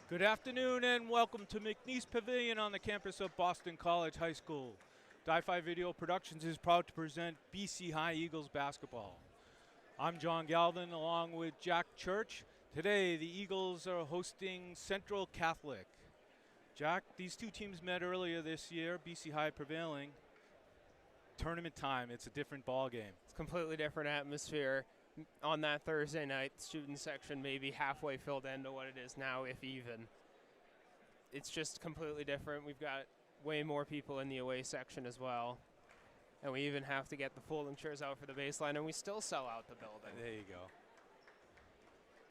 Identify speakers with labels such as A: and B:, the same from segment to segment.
A: Good afternoon and welcome to McNeice Pavilion on the campus of Boston College High School. Di-Fi Video Productions is proud to present BC High Eagles basketball. I'm John Galvin along with Jack Church. Today the Eagles are hosting Central Catholic. Jack, these two teams met earlier this year, BC High prevailing. Tournament time, it's a different ball game.
B: It's a completely different atmosphere. On that Thursday night, the student section may be halfway filled into what it is now, if even. It's just completely different. We've got way more people in the away section as well. And we even have to get the folding chairs out for the baseline, and we still sell out the building.
A: There you go.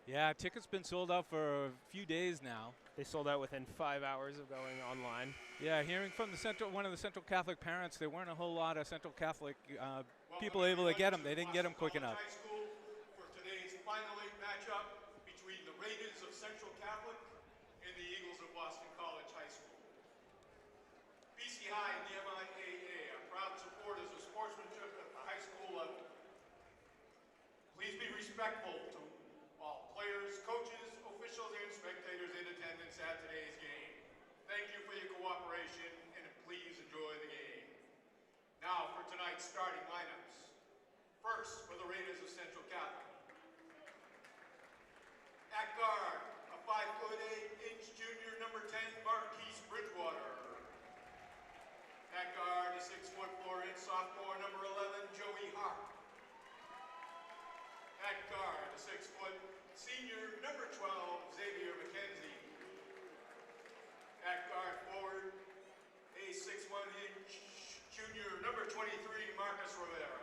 A: Yeah, tickets been sold out for a few days now.
B: They sold out within 5 hours of going online.
A: Yeah, hearing from one of the Central Catholic parents, there weren't a whole lot of Central Catholic people able to get them. They didn't get them quick enough.
C: High School for today's Final Eight matchup between the Raiders of Central Catholic and the Eagles of Boston College High School. BC High and the MIAA are proud supporters of sportsmanship at the high school level. Please be respectful to all players, coaches, officials, and spectators in attendance at today's game. Thank you for your cooperation, and please enjoy the game. Now for tonight's starting lineups. First, for the Raiders of Central Catholic. At guard, a 5'8" junior, number 10, McNeice Bridgewater. At guard, a 6'4" sophomore, number 11, Joey Hart. At guard, a 6' senior, number 12, Xavier McKenzie. At guard forward, a 6'1" junior, number 23, Marcus Rivera.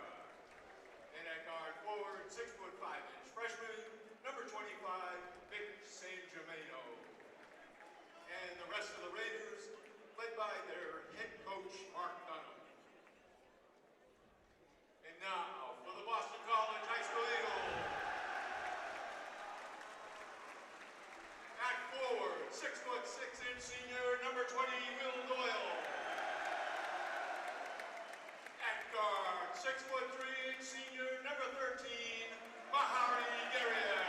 C: And at guard forward, 6'5" freshman, number 25, Vic San Germano. And the rest of the Raiders, led by their head coach, Mark Dunham. And now, for the Boston College High School Eagles. At forward, 6'6" senior, number 20, Will Doyle. At guard, 6'3" senior, number 13, Mahari Guerrier.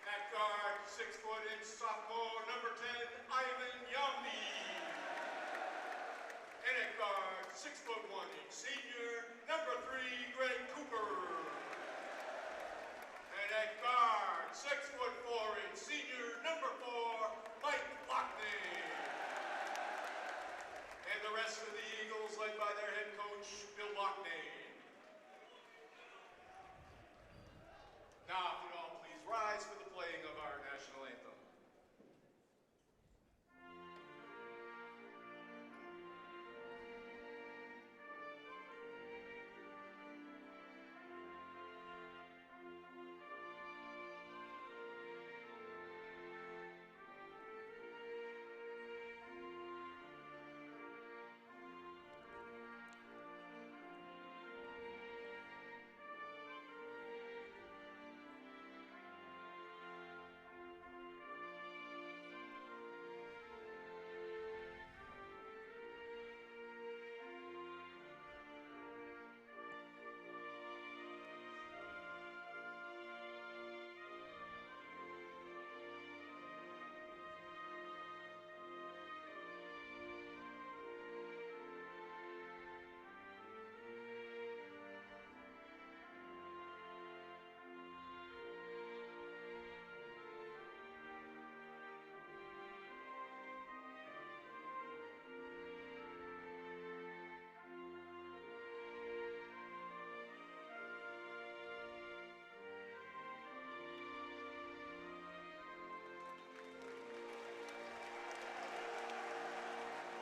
C: At guard, 6' sophomore, number 10, Ivan Yambi. And at guard, 6'1" senior, number 3, Greg Cooper. And at guard, 6'4" senior, number 4, Mike Lockney. And the rest of the Eagles, led by their head coach, Bill Lockney. Now, if you'd all please rise for the playing of our national anthem.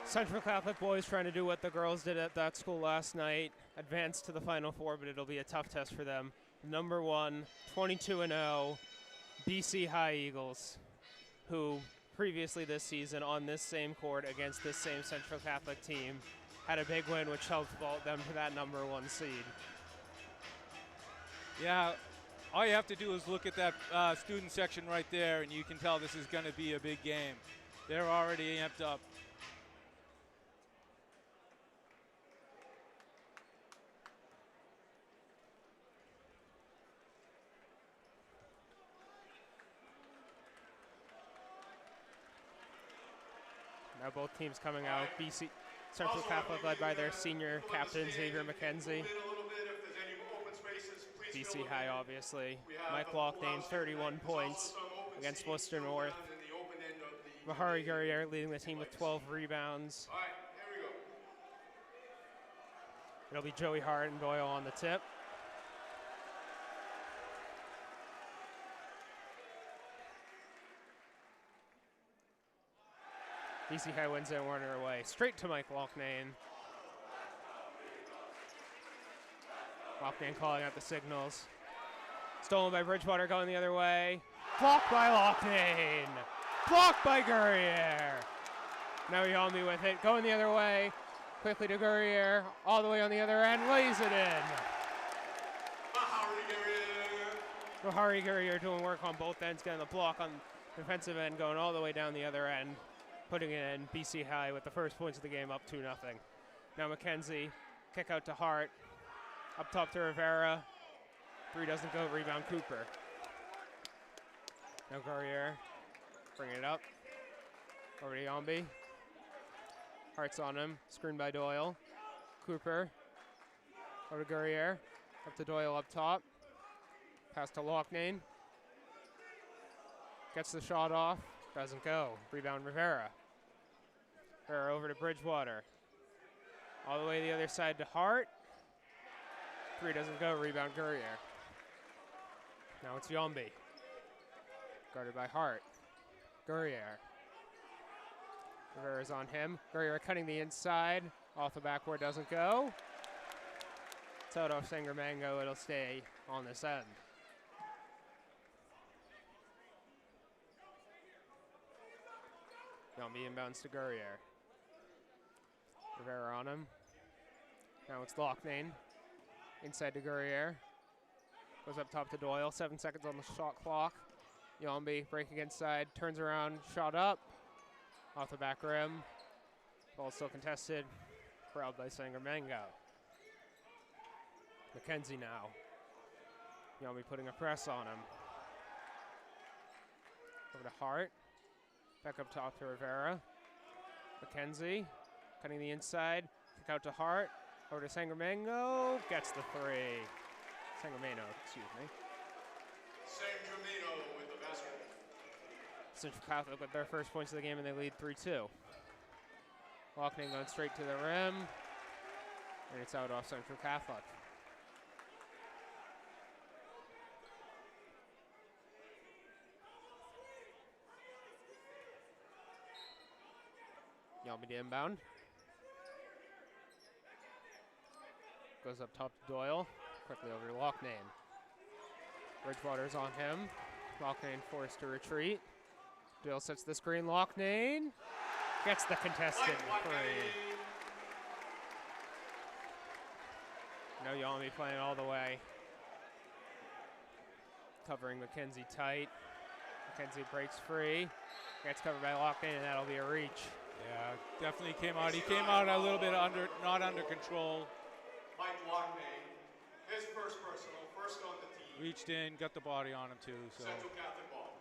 B: Central Catholic boys trying to do what the girls did at that school last night, advance to the Final Four, but it'll be a tough test for them. Number 1, 22-0, BC High Eagles, who previously this season on this same court against this same Central Catholic team had a big win, which helped vault them to that number 1 seed.
A: Yeah, all you have to do is look at that student section right there, and you can tell this is going to be a big game. They're already amped up.
B: Now both teams coming out. BC Central Catholic led by their senior captain, Xavier McKenzie. BC High, obviously. Mike Loughnane, 31 points against Worcester North. Mahari Gurrier leading the team with 12 rebounds.
C: All right, here we go.
B: It'll be Joey Hart and Doyle on the tip. BC High wins it and Warner away. Straight to Mike Loughnane. Loughnane calling out the signals. Stolen by Bridgewater, going the other way. Blocked by Loughnane. Blocked by Gurrier. Now Yambi with it, going the other way. Quickly to Gurrier, all the way on the other end, lays it in. Mahari Gurrier doing work on both ends, getting the block on the defensive end, going all the way down the other end, putting it in. BC High with the first points of the game, up 2-0. Now McKenzie, kick out to Hart, up top to Rivera. 3 doesn't go, rebound Cooper. Now Gurrier, bringing it up, over to Yambi. Hart's on him, screened by Doyle. Cooper, over to Gurrier, up to Doyle up top. Pass to Loughnane. Gets the shot off, doesn't go. Rebound Rivera. Rivera over to Bridgewater. All the way the other side to Hart. 3 doesn't go, rebound Gurrier. Now it's Yambi. Guarded by Hart. Gurrier. Rivera's on him. Gurrier cutting the inside. Off the backboard, doesn't go. It's out off Sangermango. It'll stay on this end. Yambi inbounds to Gurrier. Rivera on him. Now it's Loughnane. Inside to Gurrier. Goes up top to Doyle. 7 seconds on the shot clock. Yambi breaking inside. Turns around. Shot up. Off the back rim. Ball still contested. Corralled by Sangermango. McKenzie now. Yambi putting a press on him. Over to Hart. Back up top to Rivera. McKenzie cutting the inside. Kick out to Hart. Over to Sangermango. Gets the 3. Sangermango, excuse me.
C: Sangermango with the basket.
B: Central Catholic with their first points of the game, and they lead 3-2. Loughnane going straight to the rim. And it's out off Central Catholic. Yambi to inbound. Goes up top to Doyle. Quickly over to Loughnane. Bridgewater's on him. Loughnane forced to retreat. Doyle sets the screen. Loughnane gets the contested 3. Now Yambi playing all the way. Covering McKenzie tight. McKenzie breaks free. Gets covered by Loughnane, and that'll be a reach.
A: Yeah, definitely came out. He came out a little bit not under control.
C: Mike Loughnane, his first personal, first on the team.
A: Reached in, got the body on him too. So.
C: Central Catholic ball.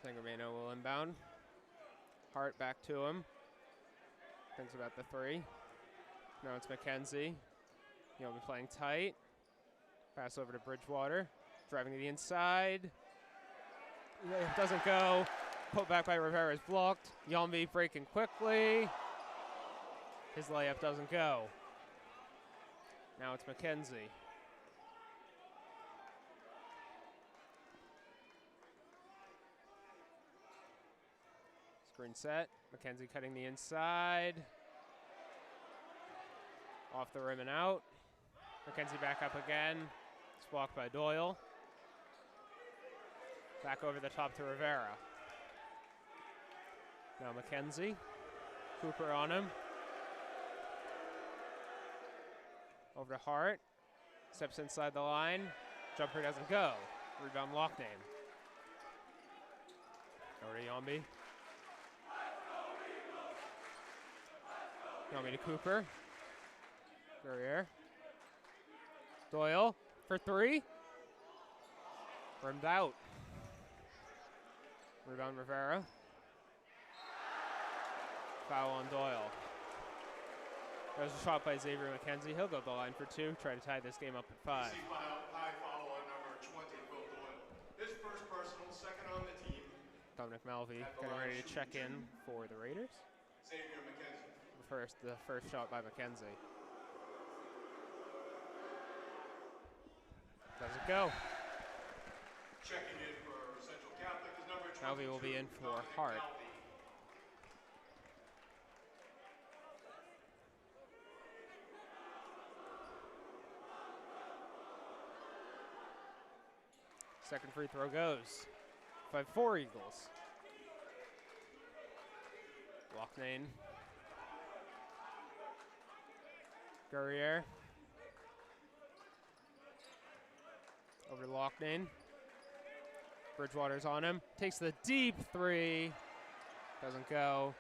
B: Sangermango will inbound. Hart back to him. Thinks about the 3. Now it's McKenzie. He'll be playing tight. Pass over to Bridgewater. Driving to the inside. It doesn't go. Put back by Rivera is blocked. Yambi breaking quickly. His layup doesn't go. Now it's McKenzie. Screen set. McKenzie cutting the inside. Off the rim and out. McKenzie back up again. It's blocked by Doyle. Back over the top to Rivera. Now McKenzie. Cooper on him. Over to Hart. Steps inside the line. Jumper doesn't go. Rebound Loughnane. Over to Yambi. Yambi to Cooper. Gurrier. Doyle for 3. Rimmed out. Rebound Rivera. Foul on Doyle. There's a shot by Xavier McKenzie. He'll go to the line for 2, try to tie this game up at 5.
C: High foul on number 20, Will Doyle. His first personal, second on the team.
B: Dominic Malvey getting ready to check in for the Raiders.
C: Xavier McKenzie.
B: The first shot by McKenzie. Doesn't go.
C: Checking in for Central Catholic is number 22.
B: Malvey will be in for
C: Dominic
B: Hart.
C: Malvey.
B: Second free throw goes. 5-4 Eagles. Loughnane. Guerriere. Over to Loughnane. Bridgewater's on him. Takes the deep 3. Doesn't go.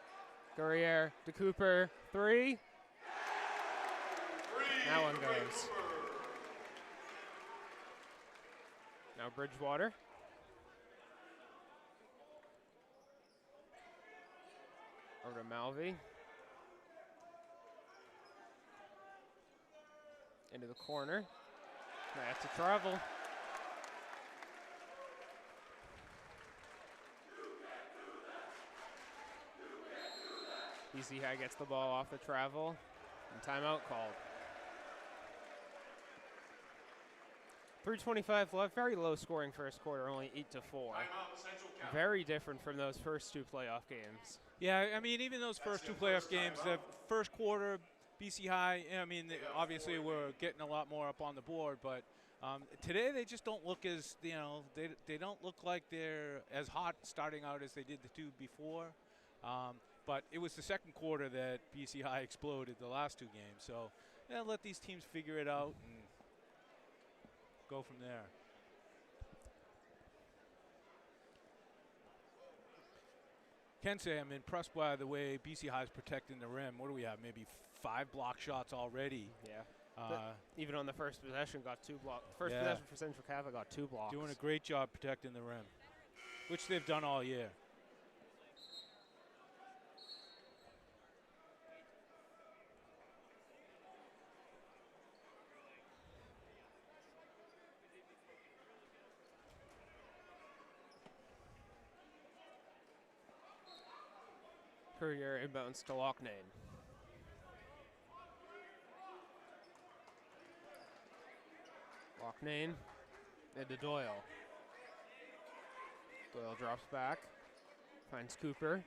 B: Guerriere to Cooper. 3. That one goes. Now Bridgewater. Over to Malvey. Into the corner. Might have to travel. BC High gets the ball off the travel. And timeout called. 3:25 left. Very low scoring first quarter, only 8-4. Very different from those first 2 playoff games.
A: Yeah, I mean, even those first 2 playoff games, the first quarter, BC High, I mean, obviously we're getting a lot more up on the board, but today they just don't look as, they don't look like they're as hot starting out as they did the 2 before. But it was the second quarter that BC High exploded the last 2 games. So let these teams figure it out and go from there. Can say I'm impressed by the way BC High is protecting the rim. What do we have? Maybe 5 block shots already.
B: Yeah. Even on the first possession, got 2 blocks. First possession for Central Catholic got 2 blocks.
A: Doing a great job protecting the rim, which they've done all year.
B: Courier inbounds to Loughnane. Loughnane into Doyle. Doyle drops back, finds Cooper.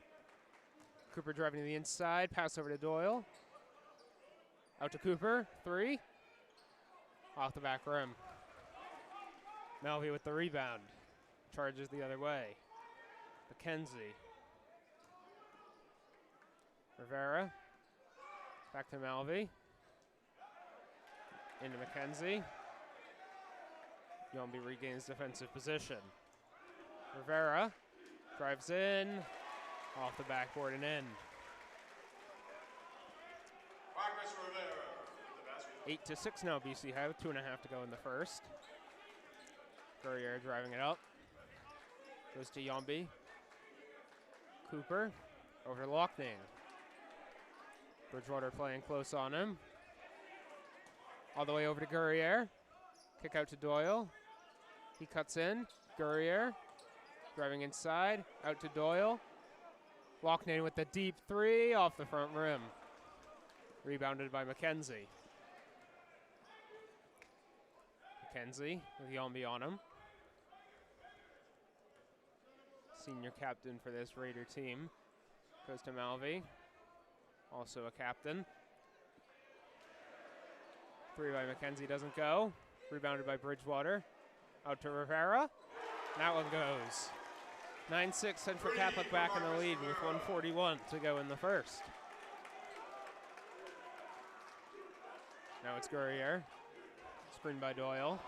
B: Cooper driving to the inside, pass over to Doyle. Out to Cooper, 3. Off the back rim. Malvey with the rebound. Charges the other way. McKenzie. Rivera, back to Malvey, into McKenzie. Yombi regains defensive position. Rivera drives in, off the backboard and in.
C: Marcus Rivera with the basketball.
B: 8-6 now BC High with 2.5 to go in the first. Guerriere driving it up. Goes to Yombi. Cooper over to Loughnane. Bridgewater playing close on him. All the way over to Guerriere. Kick out to Doyle. He cuts in. Guerriere driving inside. Out to Doyle. Loughnane with the deep 3 off the front rim. Rebounded by McKenzie. McKenzie with Yombi on him. Senior captain for this Raider team. Goes to Malvey. Also a captain. 3 by McKenzie doesn't go. Rebounded by Bridgewater. Out to Rivera. That one goes. 9-6 Central Catholic back in the lead with 1:41 to go in the first. Now it's Guerriere. Screen by Doyle.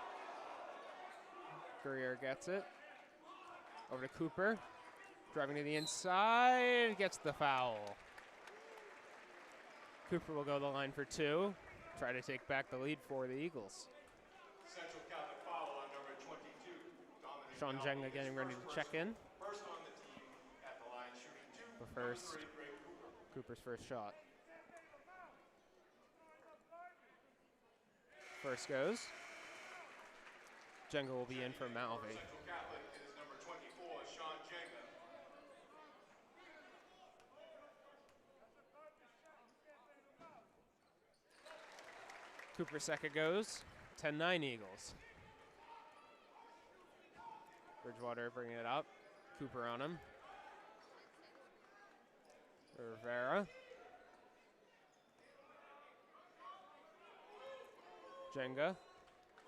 B: Guerriere gets it. Over to Cooper. Driving to the inside. Gets the foul. Cooper will go to the line for 2. Try to take back the lead for the Eagles.
C: Central Catholic foul on number 22.
B: Sean Jenga getting ready to check in.
C: First on the team
B: first. Cooper's first shot. First goes. Jenga will be in for Malvey.
C: Central Catholic is number 24, Sean Jenga.
B: Cooper's second goes. 10-9 Eagles. Bridgewater bringing it up. Cooper on him. Rivera. Jenga.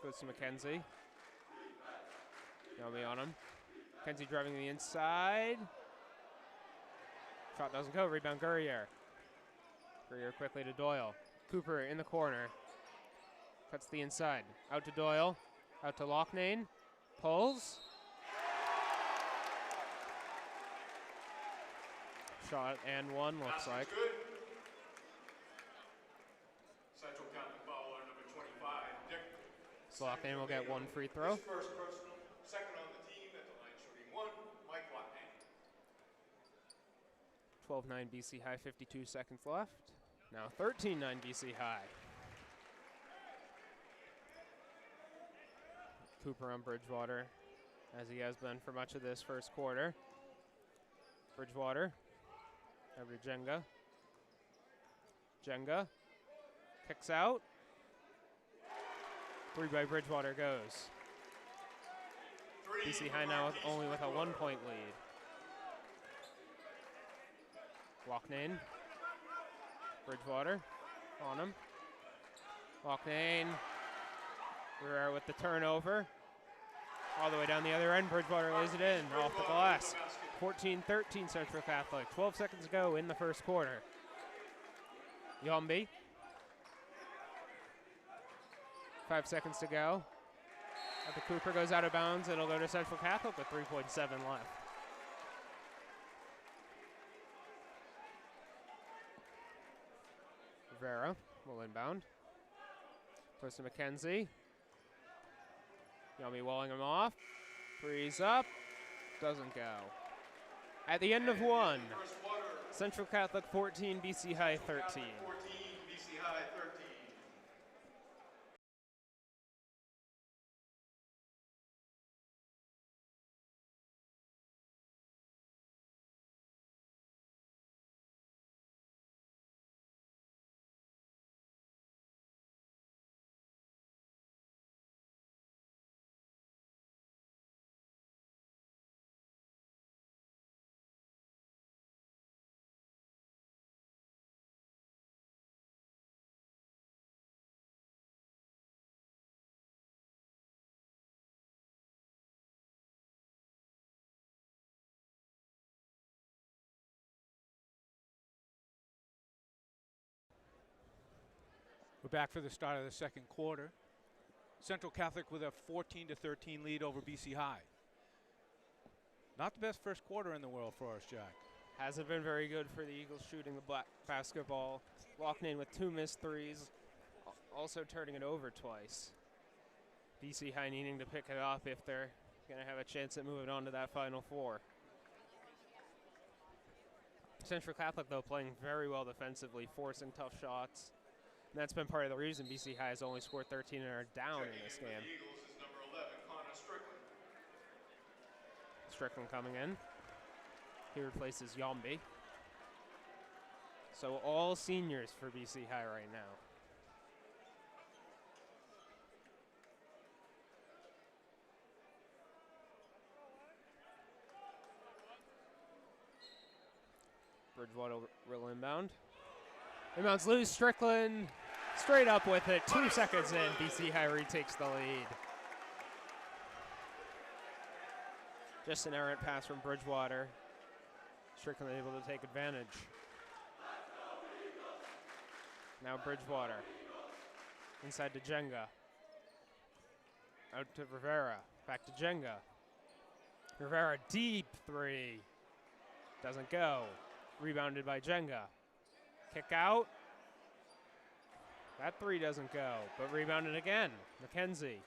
B: Goes to McKenzie. Yummy on him. McKenzie driving the inside. Shot doesn't go. Rebound Gurrier. Gurrier quickly to Doyle. Cooper in the corner. Cuts the inside. Out to Doyle. Out to Loughnane. Pulls. Shot and one, looks like.
C: Good. Central Catholic fouler number 25, Dick.
B: So Loughnane will get one free throw.
C: His first personal, second on the team at the line shooting one, Mike Loughnane.
B: 12-9 BC High, 52 seconds left. Now 13-9 BC High. Cooper on Bridgewater, as he has been for much of this first quarter. Bridgewater, over to Jenga. Jenga, kicks out. Three by Bridgewater goes. BC High now only with a 1-point lead. Loughnane, Bridgewater, on him. Loughnane, Rivera with the turnover. All the way down the other end, Bridgewater lays it in, off the glass. 14-13 Central Catholic, 12 seconds to go in the first quarter. Yombi. 5 seconds to go. The Cooper goes out of bounds. It'll go to Central Catholic with 3.7 left. Rivera will inbound. Goes to McKenzie. Yummy walling him off. Frees up. Doesn't go. At the end of one, Central Catholic 14, BC High 13.
C: 14, BC High 13.
A: We're back for the start of the second quarter. Central Catholic with a 14-13 lead over BC High. Not the best first quarter in the world for us, Jack.
B: Hasn't been very good for the Eagles shooting the basketball. Loughnane with 2 missed threes, also turning it over twice. BC High needing to pick it up if they're going to have a chance at moving on to that Final Four. Central Catholic, though, playing very well defensively, forcing tough shots. And that's been part of the reason BC High has only scored 13 and are down in this game.
C: The Eagles is number 11, Connor Strickland.
B: Strickland coming in. He replaces Yombi. So all seniors for BC High right now. Bridgewater will inbound. Inbounds loose, Strickland straight up with it. 2 seconds in, BC High retakes the lead. Just an errant pass from Bridgewater. Strickland able to take advantage. Now Bridgewater. Inside to Jenga. Out to Rivera. Back to Jenga. Rivera deep 3. Doesn't go. Rebounded by Jenga. Kick out. That 3 doesn't go, but rebounded again. McKenzie.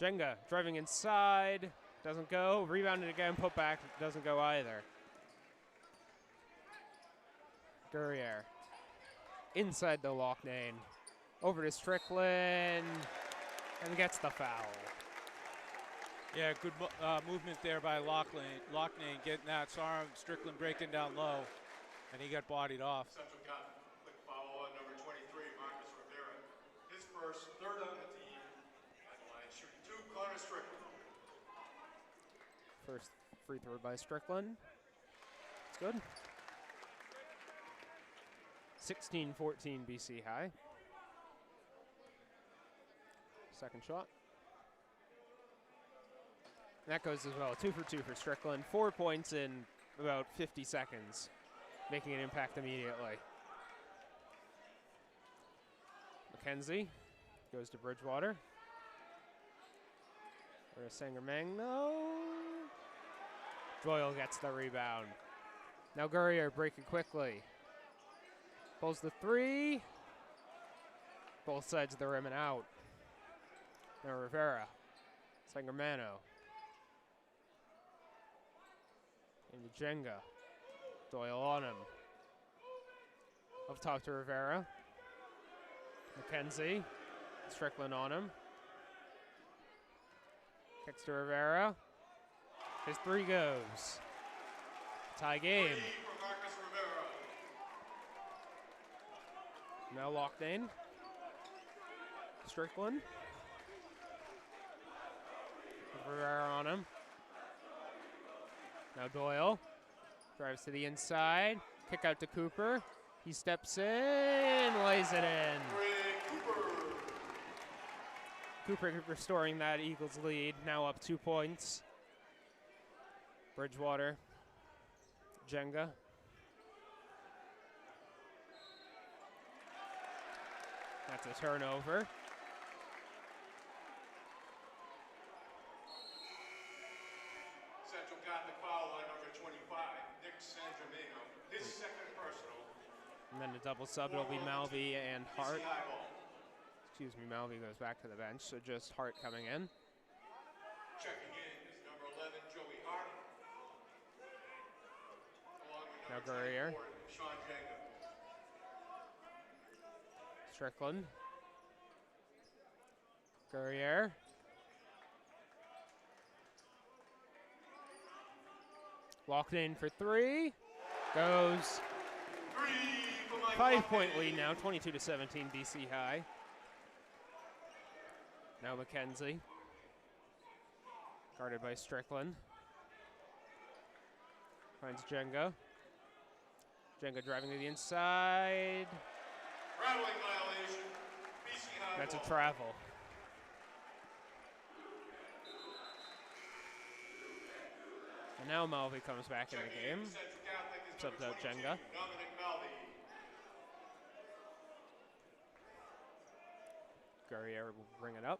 B: Jenga driving inside. Doesn't go. Rebounded again. Put back. Doesn't go either. Guerriere. Inside the Loughnane. Over to Strickland. And gets the foul.
A: Yeah, good movement there by Loughnane getting that. Saw him, Strickland breaking down low, and he got bodied off.
C: Central got quick foul on number 23, Marcus Rivera. His first, third on the team. At the line, shooting 2, Connor Strickland.
B: First free throw by Strickland. It's good. 16-14 BC High. Second shot. That goes as well. 2 for 2 for Strickland. 4 points in about 50 seconds, making an impact immediately. McKenzie goes to Bridgewater. Or to Sangermagno. Doyle gets the rebound. Now Guerriere breaking quickly. Pulls the 3. Both sides of the rim and out. Now Rivera. Sangermagno. Into Jenga. Doyle on him. Up top to Rivera. McKenzie. Strickland on him. Kicks to Rivera. His 3 goes. Tie game.
C: For Marcus Rivera.
B: Now Loughnane. Strickland. Rivera on him. Now Doyle drives to the inside. Kick out to Cooper. He steps in, lays it in. Cooper restoring that Eagles lead, now up 2 points. Bridgewater. Jenga. That's a turnover.
C: Central got the foul on number 25, Nick Sangermagno. His second personal.
B: And then a double sub, it'll be Malvey and Hart.
C: BC High ball.
B: Excuse me, Malvey goes back to the bench, so just Hart coming in.
C: Checking in is number 11, Joey Hart. Along with
B: Now
C: number
B: Guerriere.
C: 24, Sean Jenga.
B: Strickland. Guerriere. Loughnane for 3. Goes.
C: 3 for Mike
B: 5-point
C: Loughnane.
B: lead now, 22-17 BC High. Now McKenzie. Guarded by Strickland. Finds Jenga. Jenga driving to the inside.
C: Traveling violation. BC High
B: That's a
C: ball.
B: travel. And now Malvey comes back in the
C: Checking
B: game.
C: in for Central Catholic is
B: Subbed
C: number
B: out
C: 22,
B: Jenga.
C: Dominic Malvey.
B: Guerriere will bring it up.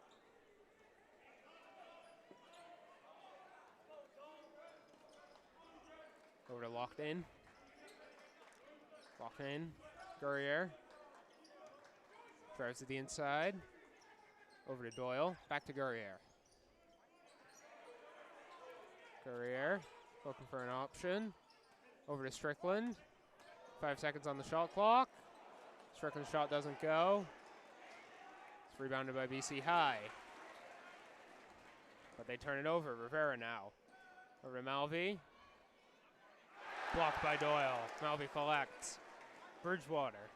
B: Over to Loughnane. Loughnane, Guerriere. Drives to the inside. Over to Doyle. Back to Guerriere. Guerriere looking for an option. Over to Strickland. 5 seconds on the shot clock. Strickland's shot doesn't go. It's rebounded by BC High. But they turn it over. Rivera now. Over to Malvey. Blocked by Doyle. Malvey collects. Bridgewater.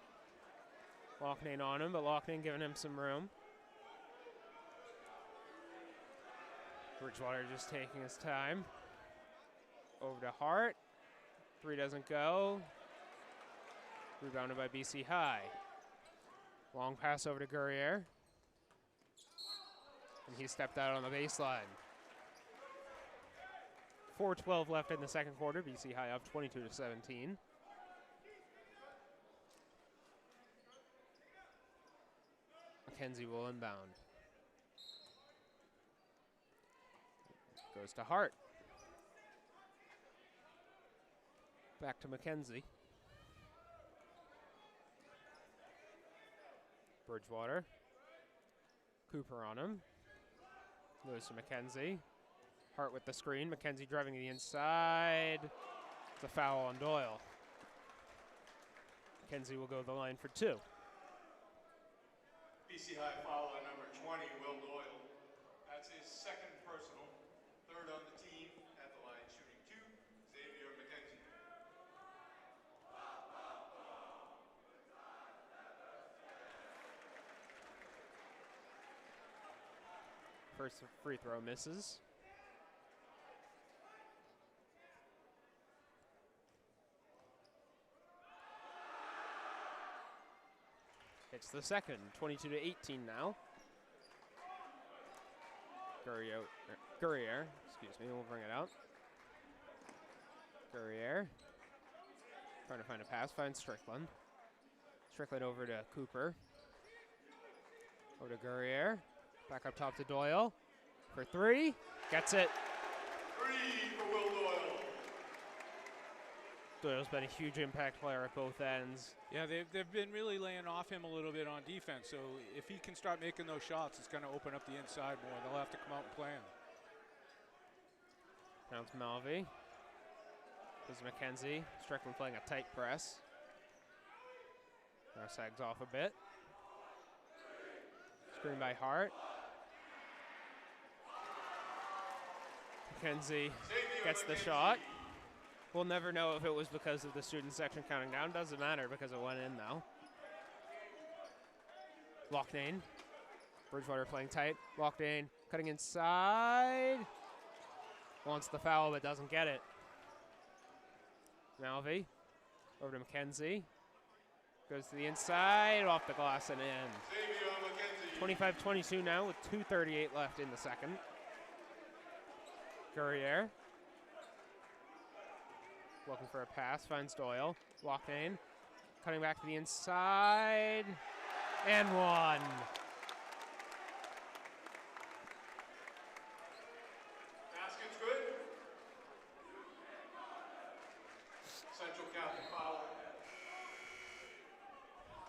B: Loughnane on him, but Loughnane giving him some room. Bridgewater just taking his time. Over to Hart. 3 doesn't go. Rebounded by BC High. Long pass over to Guerriere. And he stepped out on the baseline. 4:12 left in the second quarter. BC High up 22-17. McKenzie will inbound. Goes to Hart. Back to McKenzie. Bridgewater. Cooper on him. Goes to McKenzie. Hart with the screen. McKenzie driving to the inside. It's a foul on Doyle. McKenzie will go to the line for 2.
C: BC High foul on number 20, Will Doyle. That's his second personal, third on the team at the line, shooting 2, Xavier McKenzie.
B: First free throw misses. It's the second, 22-18 now. Guerrier, excuse me, we'll bring it out. Guerrier, trying to find a pass, finds Strickland. Strickland over to Cooper. Over to Guerrier, back up top to Doyle. For 3, gets it.
C: 3 for Will Doyle.
B: Doyle's been a huge impact player at both ends.
A: Yeah, they've been really laying off him a little bit on defense. So if he can start making those shots, it's going to open up the inside more. They'll have to come out and play him.
B: Now it's Malvey. This is McKenzie. Strickland playing a tight press. Now sags off a bit. Screen by Hart. McKenzie gets the shot. We'll never know if it was because of the student section counting down. Doesn't matter because it went in now. Loughnane. Bridgewater playing tight. Loughnane cutting inside. Wants the foul but doesn't get it. Malvey over to McKenzie. Goes to the inside, off the glass and in. 25-22 now with 2:38 left in the second. Guerrier. Looking for a pass, finds Doyle. Loughnane cutting back to the inside. And 1.
C: Basket's good. Central Catholic foul.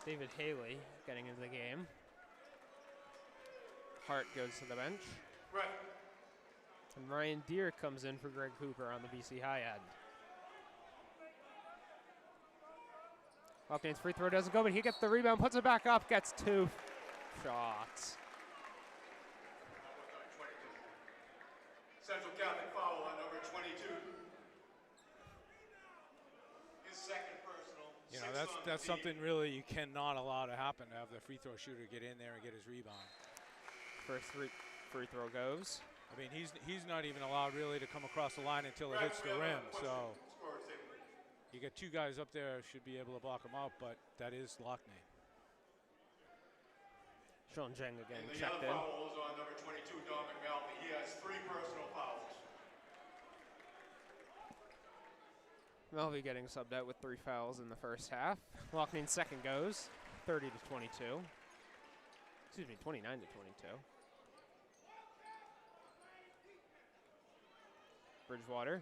B: David Haley getting into the game. Hart goes to the bench.
C: Right.
B: And Ryan Deere comes in for Greg Cooper on the BC High end. Loughthane's free throw doesn't go, but he gets the rebound, puts it back up, gets 2 shots.
C: Central Catholic foul on number 22. His second personal.
A: You know, that's something really you cannot allow to happen, to have the free throw shooter get in there and get his rebound.
B: First free throw goes.
A: I mean, he's not even allowed really to come across the line until it hits the rim. So you get 2 guys up there should be able to block him out, but that is Loughnane.
B: Sean Jenga getting
C: and
B: checked
C: the
B: in.
C: other foul was on number 22, Dominic Malvey. He has 3 personal fouls.
B: Malvey getting subbed out with 3 fouls in the first half. Loughthane's second goes, 30-22. Excuse me, 29-22. Bridgewater,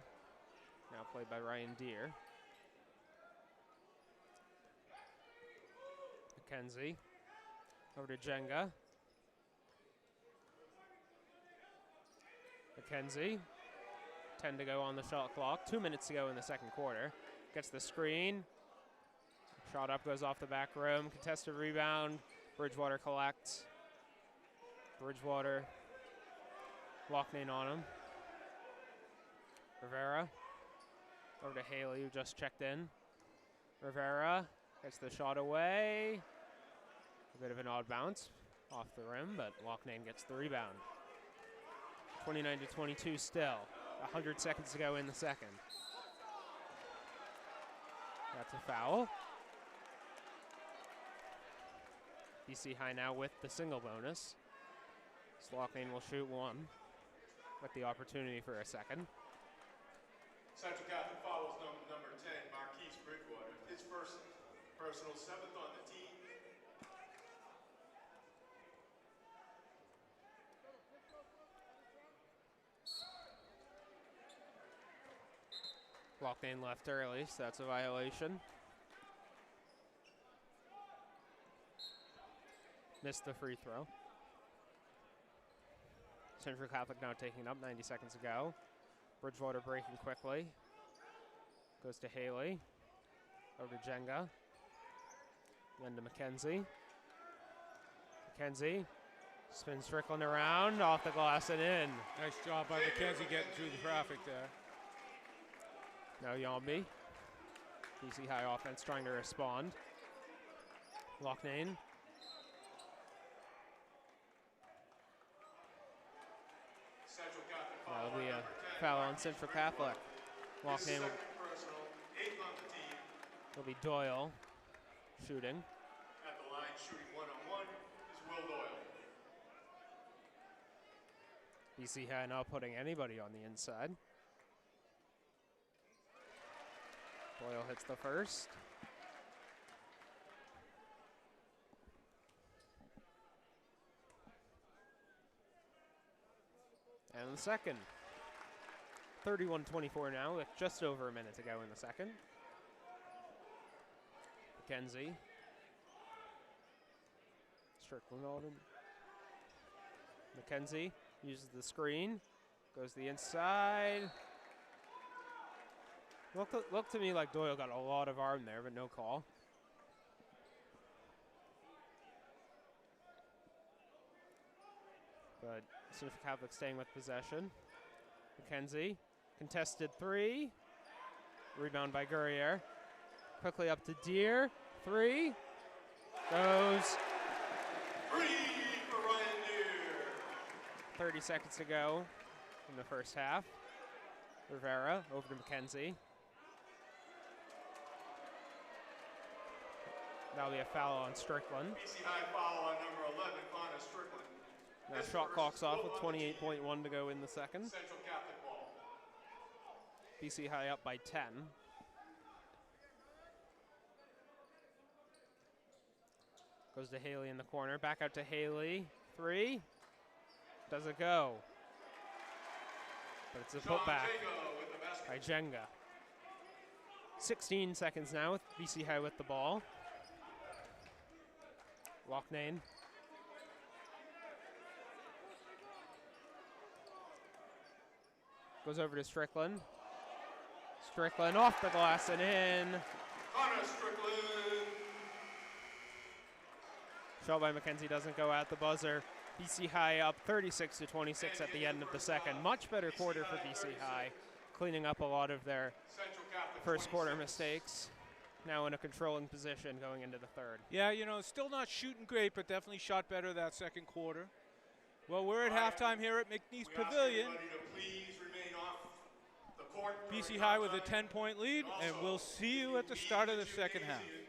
B: now played by Ryan Deere. McKenzie, over to Jenga. McKenzie, 10 to go on the shot clock, 2 minutes to go in the second quarter. Gets the screen, shot up, goes off the back rim, contested rebound, Bridgewater collects. Bridgewater, Loughnane on him. Rivera, over to Haley, who just checked in. Rivera gets the shot away. A bit of an odd bounce off the rim, but Loughnane gets the rebound. 29-22 still. 100 seconds to go in the second. That's a foul. BC High now with the single bonus. So Loughnane will shoot 1 with the opportunity for a second.
C: Central Catholic fouls number 10, McNeice Bridgewater. His first personal, 7th on the team.
B: Loughnane left early, so that's a violation. Missed the free throw. Central Catholic now taking it up, 90 seconds to go. Bridgewater breaking quickly. Goes to Haley. Over to Jenga. Then to McKenzie. McKenzie spins Strickland around, off the glass and in.
A: Nice job by McKenzie getting through the traffic there.
B: Now Yombi. BC High offense trying to respond. Loughnane.
C: Central Catholic
B: That'll be a
C: number 10,
B: foul on
C: Marquise
B: Central
C: Strickland.
B: Catholic.
C: His
B: Loughnane
C: second personal, 8th on the team.
B: will be Doyle shooting.
C: At the line, shooting one-on-one, is Will Doyle.
B: BC High not putting anybody on the inside. Doyle hits the first. And the second. 31-24 now, with just over a minute to go in the second. McKenzie. Strickland on him. McKenzie uses the screen, goes the inside. Looked to me like Doyle got a lot of arm there, but no call. But Central Catholic staying with possession. McKenzie, contested three. Rebound by Guerriere. Quickly up to Deere. Three. Goes.
C: 3 for Ryan Deere.
B: 30 seconds to go in the first half. Rivera over to McKenzie. That'll be a foul on Strickland.
C: BC High foul on number 11, Connor Strickland.
B: Now
C: His
B: shot
C: first,
B: clock's off with
C: Will on the team.
B: 28.1 to go in the second.
C: Central Catholic ball.
B: BC High up by 10. Goes to Haley in the corner. Back out to Haley. Three. Does it go? But it's a
C: John
B: putback
C: Jago with the basket.
B: by Jenga. 16 seconds now with BC High with the ball. Loughnane. Goes over to Strickland. Strickland off the glass and in.
C: Connor Strickland.
B: Shot by McKenzie doesn't go at the buzzer. BC High up 36-26 at the end of the second. Much better quarter for BC High, cleaning up a lot of their
C: Central Catholic
B: first quarter
C: 26.
B: mistakes. Now in a controlling position going into the third.
A: Yeah, you know, still not shooting great, but definitely shot better that second quarter. Well, we're at halftime here at McNeice
C: We ask
A: Pavilion.
C: everybody to please remain off the court during
A: BC High with a
C: halftime.
A: 10-point lead, and
C: Also,
A: we'll see you
C: if
A: at the
C: leave
A: start of the
C: the
A: second half.
C: gymnasium,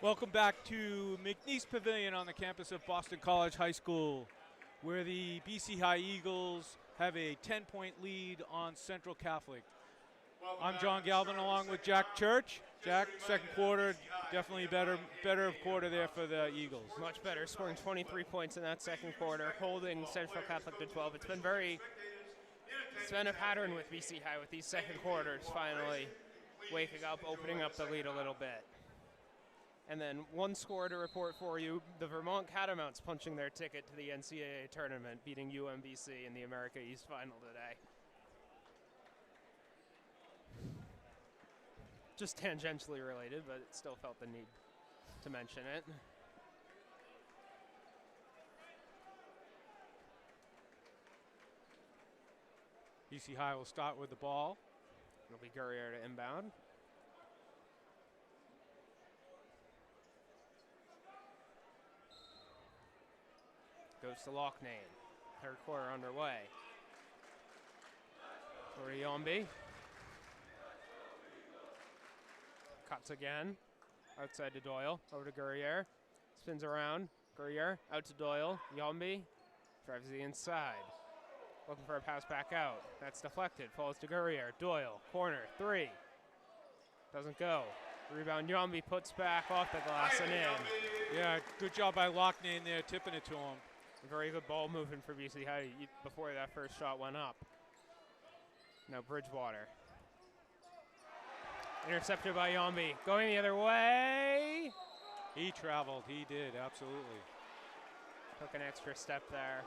A: Welcome back to McNeice Pavilion on the campus of Boston College High School, where the BC High Eagles have a 10-point lead on Central Catholic. I'm John Galvin along with Jack Church. Jack, second quarter, definitely better quarter there for the Eagles.
B: Much better, scoring 23 points in that second quarter, holding Central Catholic to 12. It's been a pattern with BC High with these second quarters finally waking up, opening up the lead a little bit. And then one score to report for you, the Vermont Catamounts punching their ticket to the NCAA tournament, beating UMBC in the America East final today. Just tangentially related, but it still felt the need to mention it.
A: BC High will start with the ball.
B: It'll be Guerrier to inbound. Goes to Loughnane. Third quarter underway. Over to Yombi. Cuts again. Outside to Doyle. Over to Guerrier. Spins around. Guerrier out to Doyle. Yombi drives the inside. Looking for a pass back out. That's deflected. Falls to Guerrier. Doyle. Corner. Three. Doesn't go. Rebound. Yombi puts back off the glass and in.
A: Yeah, good job by Loughnane there, tipping it to him.
B: Very good ball movement for BC High before that first shot went up. Now Bridgewater. Intercepted by Yombi. Going the other way.
A: He traveled. He did, absolutely.
B: Took an extra step there.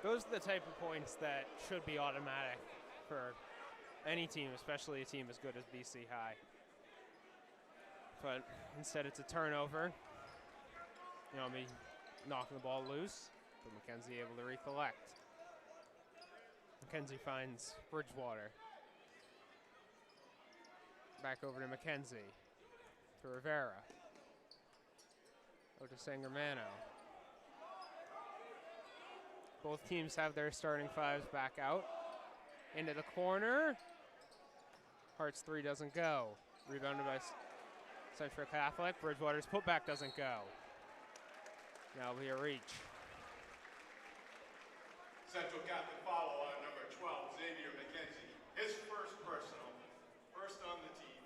B: Those are the type of points that should be automatic for any team, especially a team as good as BC High. But instead it's a turnover. Yombi knocking the ball loose, but McKenzie able to recollect. McKenzie finds Bridgewater. Back over to McKenzie. To Rivera. Out to Sangermano. Both teams have their starting fives back out. Into the corner. Hart's three doesn't go. Rebounded by Central Catholic. Bridgewater's putback doesn't go. Now be a reach.
C: Central Catholic follow on number 12, Xavier McKenzie. His first personal, first on the team.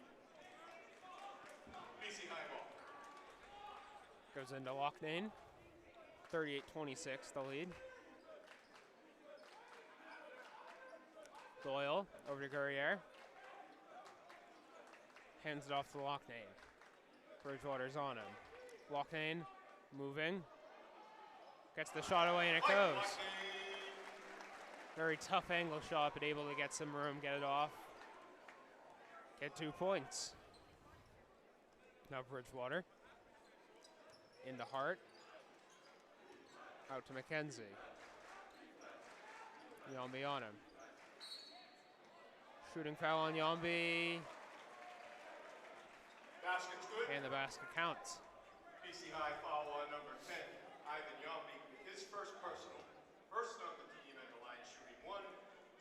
C: BC High ball.
B: Goes into Loughnane. 38-26 the lead. Doyle over to Guerrier. Hands it off to Loughnane. Bridgewater's on him. Loughnane moving. Gets the shot away and it goes. Very tough angle shot, but able to get some room, get it off. Get 2 points. Now Bridgewater. Into Hart. Out to McKenzie. Yombi on him. Shooting foul on Yombi.
C: Basket's good.
B: And the basket counts.
C: BC High foul on number 10, Ivan Yombi. His first personal, first on the team at the line shooting one,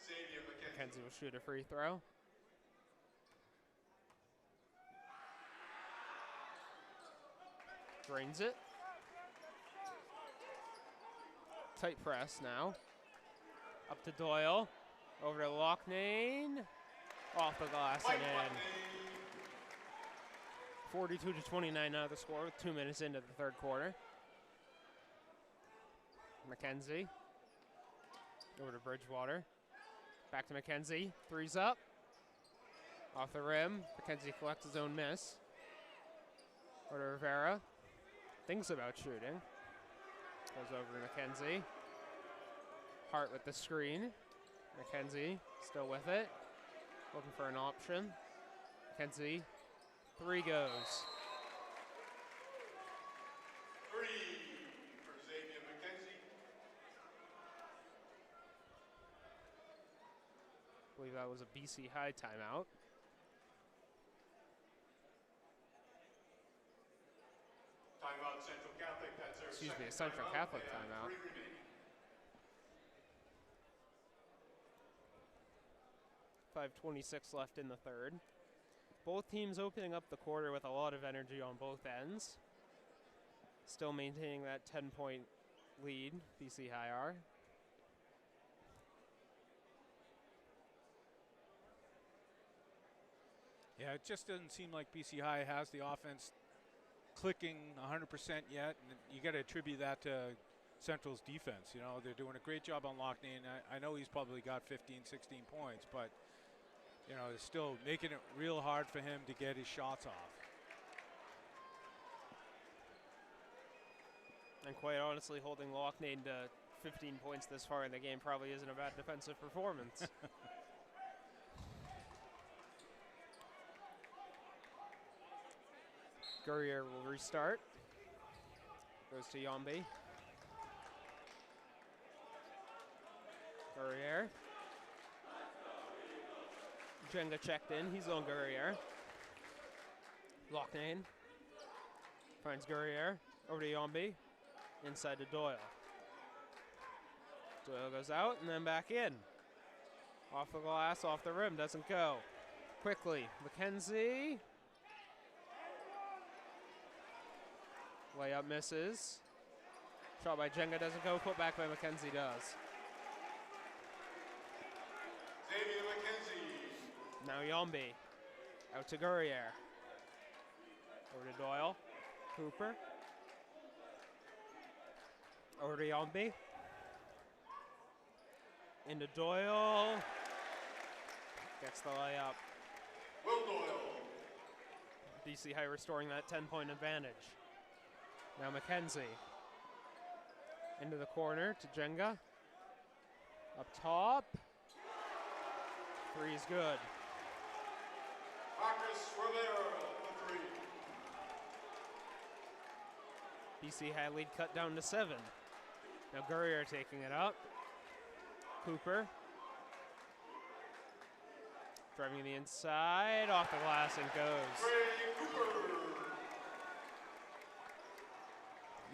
C: Xavier McKenzie.
B: McKenzie will shoot a free throw. Drains it. Tight press now. Up to Doyle. Over to Loughnane. Off the glass and in. 42-29 now the score with 2 minutes into the third quarter. McKenzie. Over to Bridgewater. Back to McKenzie. Three's up. Off the rim. McKenzie collects his own miss. Over to Rivera. Thinks about shooting. Goes over to McKenzie. Hart with the screen. McKenzie still with it. Looking for an option. McKenzie. Three goes.
C: Three for Xavier McKenzie.
B: I believe that was a BC High timeout.
C: Timeout Central Catholic. That's their
B: Excuse me, a
C: second
B: Central
C: timeout.
B: Catholic
C: They have
B: timeout.
C: 3 remaining.
B: 5:26 left in the third. Both teams opening up the quarter with a lot of energy on both ends. Still maintaining that 10-point lead, BC High are.
A: Yeah, it just doesn't seem like BC High has the offense clicking 100% yet, and you got to attribute that to Central's defense. You know, they're doing a great job on Loughnane. I know he's probably got 15, 16 points, but, you know, it's still making it real hard for him to get his shots off.
B: And quite honestly, holding Loughnane to 15 points this far in the game probably isn't a bad defensive performance. Gurrier will restart. Goes to Yombi. Gurrier. Jenga checked in. He's on Gurrier. Loughnane. Finds Gurrier. Over to Yombi. Inside to Doyle. Doyle goes out and then back in. Off the glass, off the rim. Doesn't go. Quickly. McKenzie. Layup misses. Shot by Jenga doesn't go. Put back by McKenzie does.
C: Xavier McKenzie.
B: Now Yombi. Out to Gurrier. Over to Doyle. Cooper. Over to Yombi. Into Doyle. Gets the layup.
C: Will Doyle.
B: BC High restoring that 10-point advantage. Now McKenzie. Into the corner to Jenga. Up top. Three is good.
C: Marcus Rivera, the 3.
B: BC High lead cut down to 7. Now Gurrier taking it up. Cooper. Driving to the inside. Off the glass and goes.
C: Trey Cooper.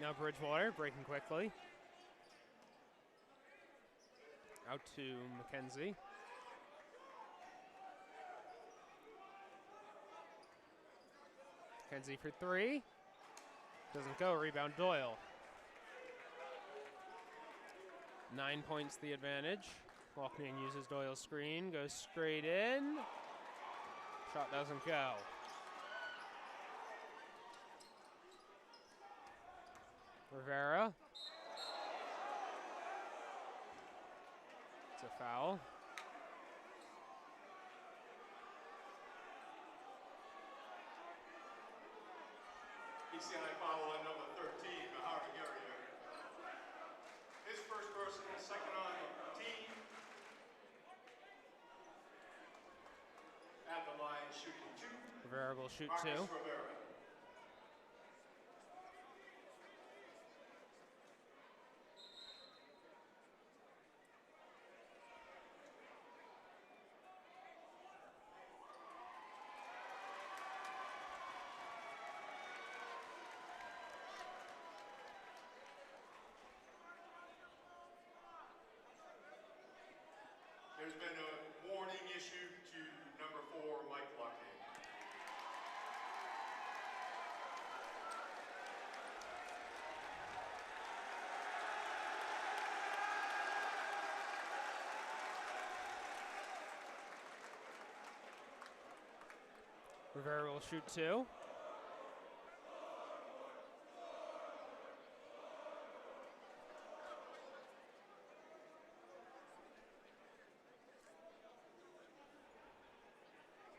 B: Now Bridgewater breaking quickly. Out to McKenzie. McKenzie for 3. Doesn't go. Rebound Doyle. 9 points the advantage. Loughnane uses Doyle's screen. Goes straight in. Shot doesn't go. Rivera. It's a foul.
C: BC High foul on number 13, Mahara Gurrier. His first personal, second on the team. At the line, shooting 2.
B: Rivera will shoot
C: Marcus
B: 2.
C: Rivera. There's been a warning issued to number 4, Mike Loughnane.
B: Rivera will shoot 2.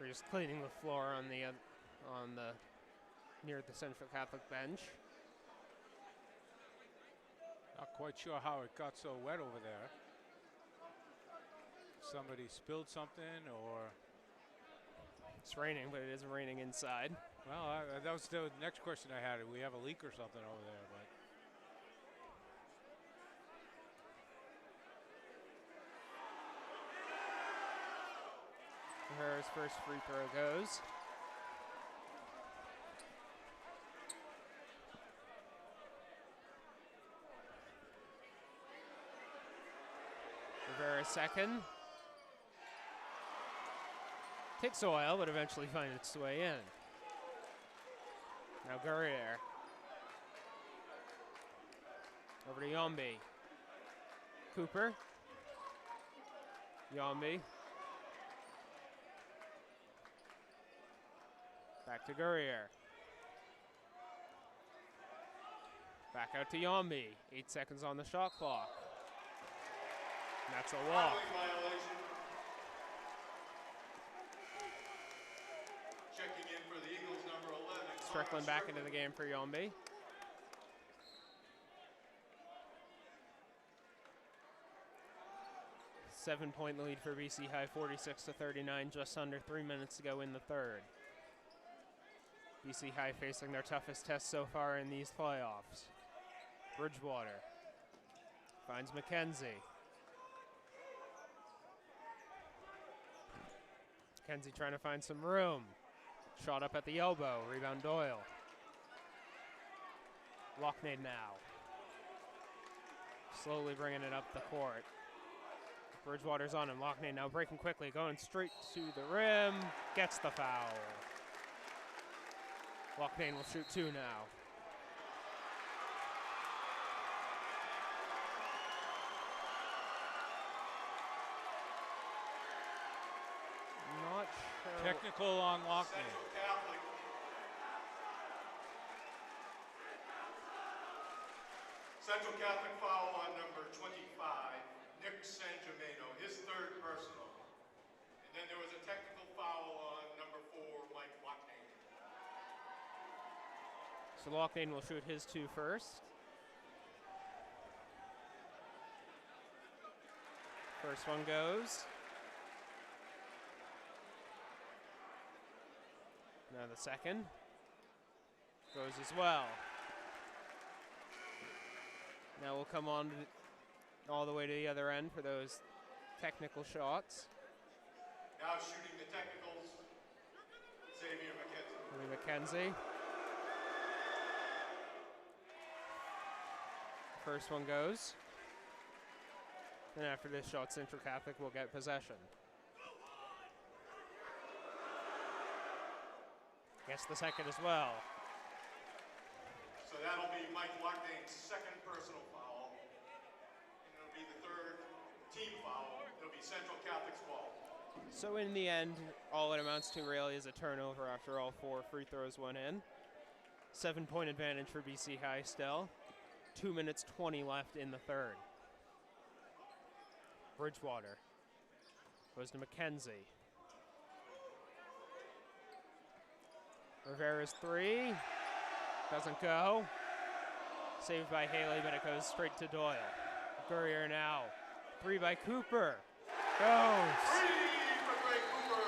B: We're just cleaning the floor on the near the Central Catholic bench.
A: Not quite sure how it got so wet over there. Somebody spilled something, or
B: It's raining, but it isn't raining inside.
A: well, that was the next question I had. We have a leak or something over there, but
B: Rivera's first free throw goes. Rivera second. Takes a while, but eventually finds its way in. Now Guerrier. Over to Yombi. Cooper. Yombi. Back to Guerrier. Back out to Yombi. 8 seconds on the shot clock. And that's a walk.
C: Fouling violation. Checking in for the Eagles, number 11.
B: Strickland back into the game for Yombi. Seven-point lead for BC High, 46-39, just under 3 minutes to go in the third. BC High facing their toughest test so far in these playoffs. Bridgewater finds McKenzie. McKenzie trying to find some room. Shot up at the elbow, rebound Doyle. Lockney now. Slowly bringing it up the court. Bridgewater's on him. Lockney now breaking quickly, going straight to the rim. Gets the foul. Lockney will shoot 2 now. Not sure.
A: Technical on Lockney.
C: Central Catholic. Central Catholic foul on number 25, Nick Sangiameno, his third personal. And then there was a technical foul on number 4, Mike Lockney.
B: So Lockney will shoot his 2 first. First one goes. Now the second goes as well. Now we'll come on all the way to the other end for those technical shots.
C: Now shooting the technicals, Xavier McKenzie.
B: McKenzie. First one goes. And after this shot, Central Catholic will get possession. Gets the second as well.
C: So that'll be Mike Lockney's second personal foul. And it'll be the third team foul. It'll be Central Catholic's ball.
B: So in the end, all it amounts to really is a turnover after all 4 free throws went in. 7-point advantage for BC High still. 2 minutes 20 left in the third. Bridgewater goes to McKenzie. Rivera's 3 doesn't go. Saved by Haley, but it goes straight to Doyle. Guerrier now. 3 by Cooper. Goes.
C: 3 for Greg Cooper.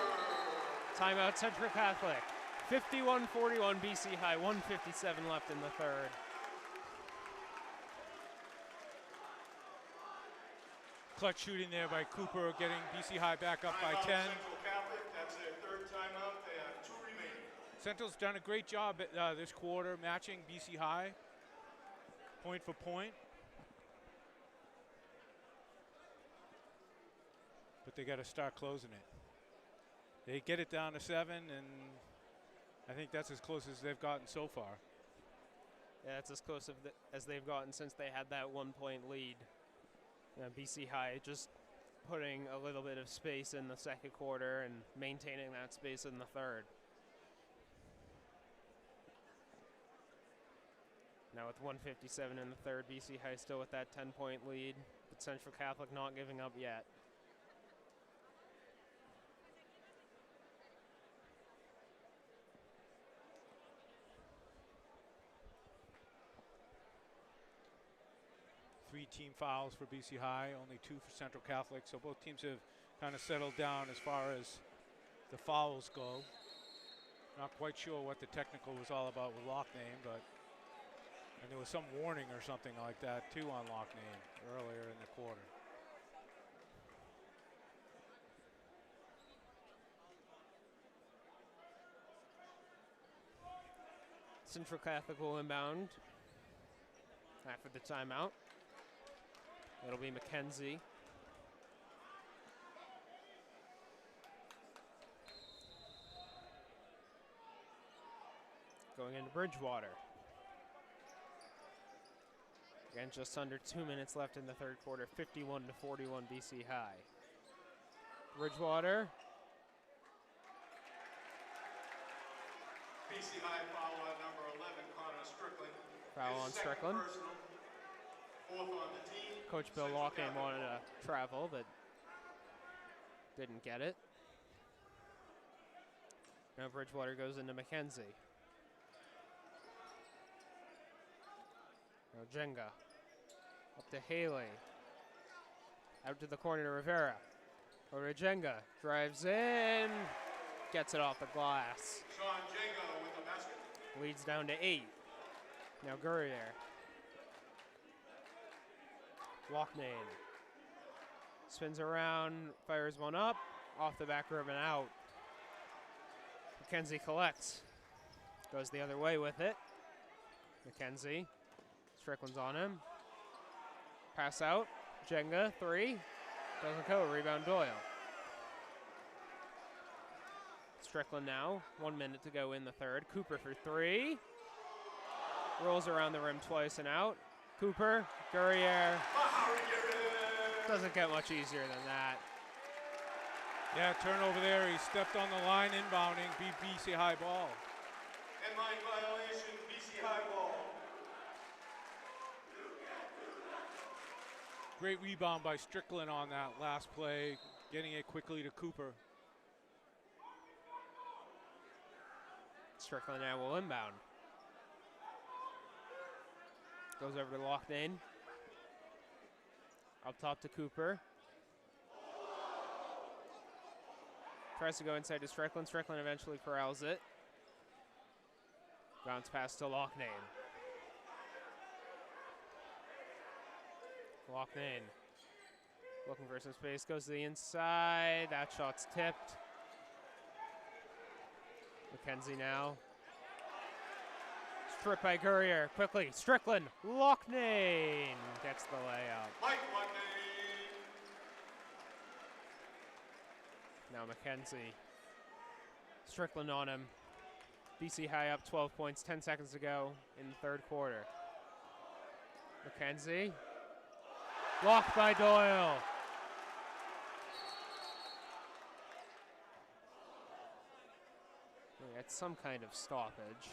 B: Timeout Central Catholic. 51-41 BC High. 1:57 left in the third.
A: Clutch shooting there by Cooper, getting BC High back up by
C: Timeout
A: 10.
C: Central Catholic, that's their third timeout. They have 2 remaining.
A: Central's done a great job this quarter matching BC High, point for point. But they got to start closing it. They get it down to 7, and I think that's as close as they've gotten so far.
B: Yeah, that's as close as they've gotten since they had that 1-point lead. BC High just putting a little bit of space in the second quarter and maintaining that space in the third. Now with 1:57 in the third, BC High still with that 10-point lead, but Central Catholic not giving up yet.
A: Three team fouls for BC High, only 2 for Central Catholic. So both teams have kind of settled down as far as the fouls go. Not quite sure what the technical was all about with Lockney, but and there was some warning or something like that too on Lockney earlier in the quarter.
B: Central Catholic will inbound after the timeout. It'll be McKenzie. going into Bridgewater. Again, just under 2 minutes left in the third quarter, 51-41 BC High. Bridgewater.
C: BC High foul on number 11, Connor Strickland.
B: Foul on Strickland.
C: Personal, fourth on the team.
B: Coach Bill Lockname wanted to travel, but didn't get it. Now Bridgewater goes into McKenzie. Now Jenga. Up to Haley. Out to the corner to Rivera. Over to Jenga. Drives in. Gets it off the glass.
C: Sean Jenga with the basket.
B: Leads down to 8. Now Gurrier. Locknane. Spins around. Fires one up. Off the back rim and out. McKenzie collects. Goes the other way with it. McKenzie. Strickland's on him. Pass out. Jenga, 3. Doesn't go. Rebound Doyle. Strickland now. 1 minute to go in the third. Cooper for 3. Rolls around the rim twice and out. Cooper, Gurrier. Doesn't get much easier than that.
A: Yeah, turnover there. He stepped on the line inbounding, beat BC High ball.
C: End line violation, BC High ball.
A: Great rebound by Strickland on that last play, getting it quickly to Cooper.
B: Strickland now will inbound. Goes over to Locknane. Up top to Cooper. Tries to go inside to Strickland. Strickland eventually corrals it. Bounce pass to Locknane. Locknane. Looking for some space. Goes to the inside. That shot's tipped. McKenzie now. Stripped by Gurrier. Quickly. Strickland. Locknane gets the layup.
C: Mike Locknane.
B: Now McKenzie. Strickland on him. BC High up 12 points, 10 seconds to go in the third quarter. McKenzie. Blocked by Doyle. It's some kind of stoppage.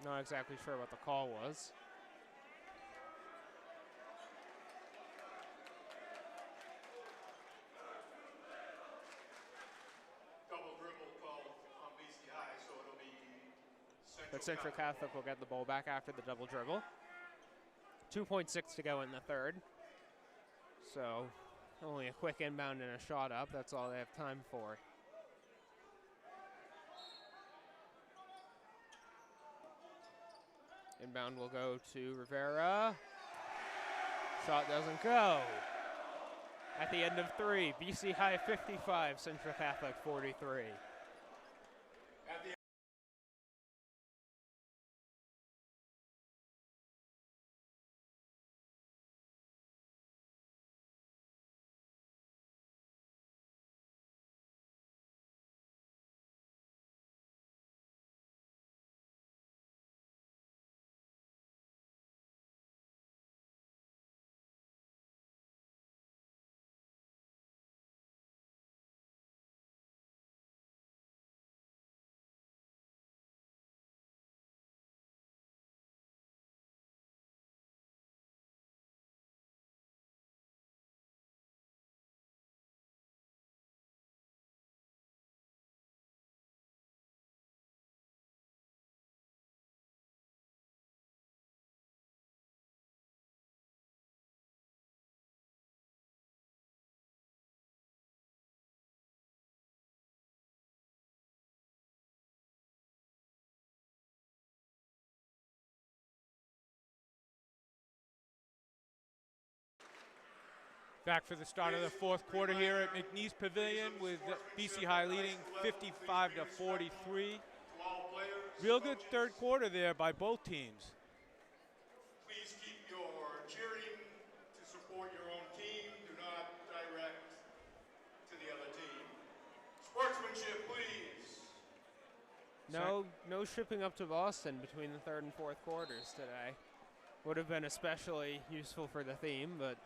B: Not exactly sure what the call was.
C: Double dribble call on BC High, so it'll be
B: But Central Catholic will get the ball back after the double dribble. 2.6 to go in the third. So only a quick inbound and a shot up. That's all they have time for. Inbound will go to Rivera. Shot doesn't go. At the end of 3, BC High 55, Central Catholic 43.
C: At the
A: Back for the start of the fourth quarter here at McNeice Pavilion with BC High leading 55-43. Real good third quarter there by both teams.
C: please keep your cheering to support your own team. Do not direct to the other team. Sportsmanship, please.
B: No shipping up to Boston between the third and fourth quarters today. Would have been especially useful for the theme, but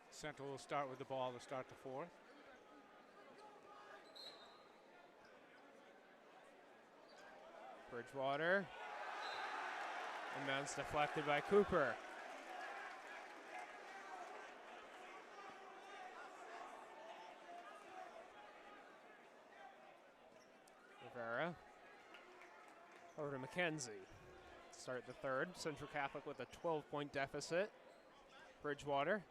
A: Central will start with the ball to start the fourth.
B: Bridgewater. Inbounds deflected by Cooper. Rivera. Over to McKenzie. Start the third. Central Catholic with a 12-point deficit. Bridgewater.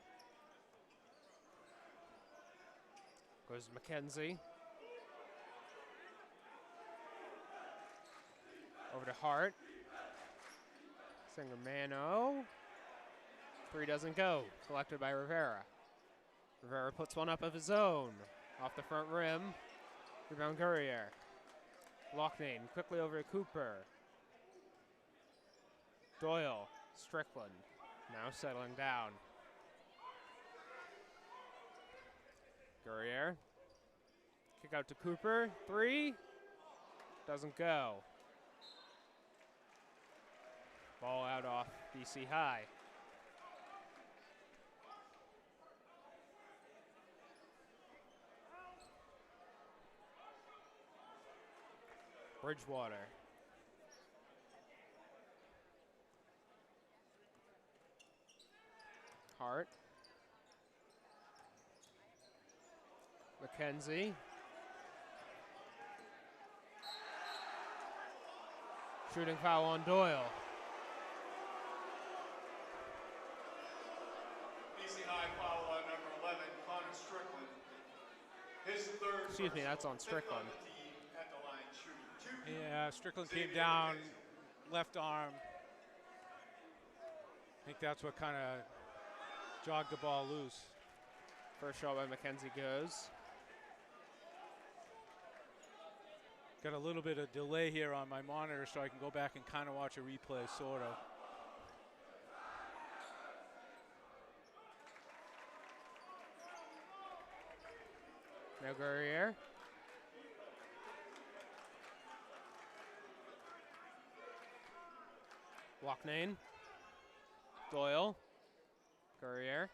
B: Goes to McKenzie. Over to Hart. Sangermano. Three doesn't go. Collected by Rivera. Rivera puts one up of his own. Off the front rim. Rebound Gurrier. Loughnane quickly over to Cooper. Doyle. Strickland. Now settling down. Gurrier. Kick out to Cooper. Three. Doesn't go. Ball out off BC High. Bridgewater. Hart. McKenzie. Shooting foul on Doyle.
C: BC High foul on number 11, Connor Strickland. His third.
B: Excuse me, that's on
C: personal,
B: Strickland.
C: fifth on the team at the line, shooting 2.
A: Yeah, Strickland came
C: Xavier
A: down,
C: McKenzie.
A: left arm. I think that's what kind of jogged the ball loose.
B: First shot by McKenzie goes.
A: Got a little bit of delay here on my monitor, so I can go back and kind of watch a replay, sort of.
B: Now Gurrier. Loughnane. Doyle. Gurrier.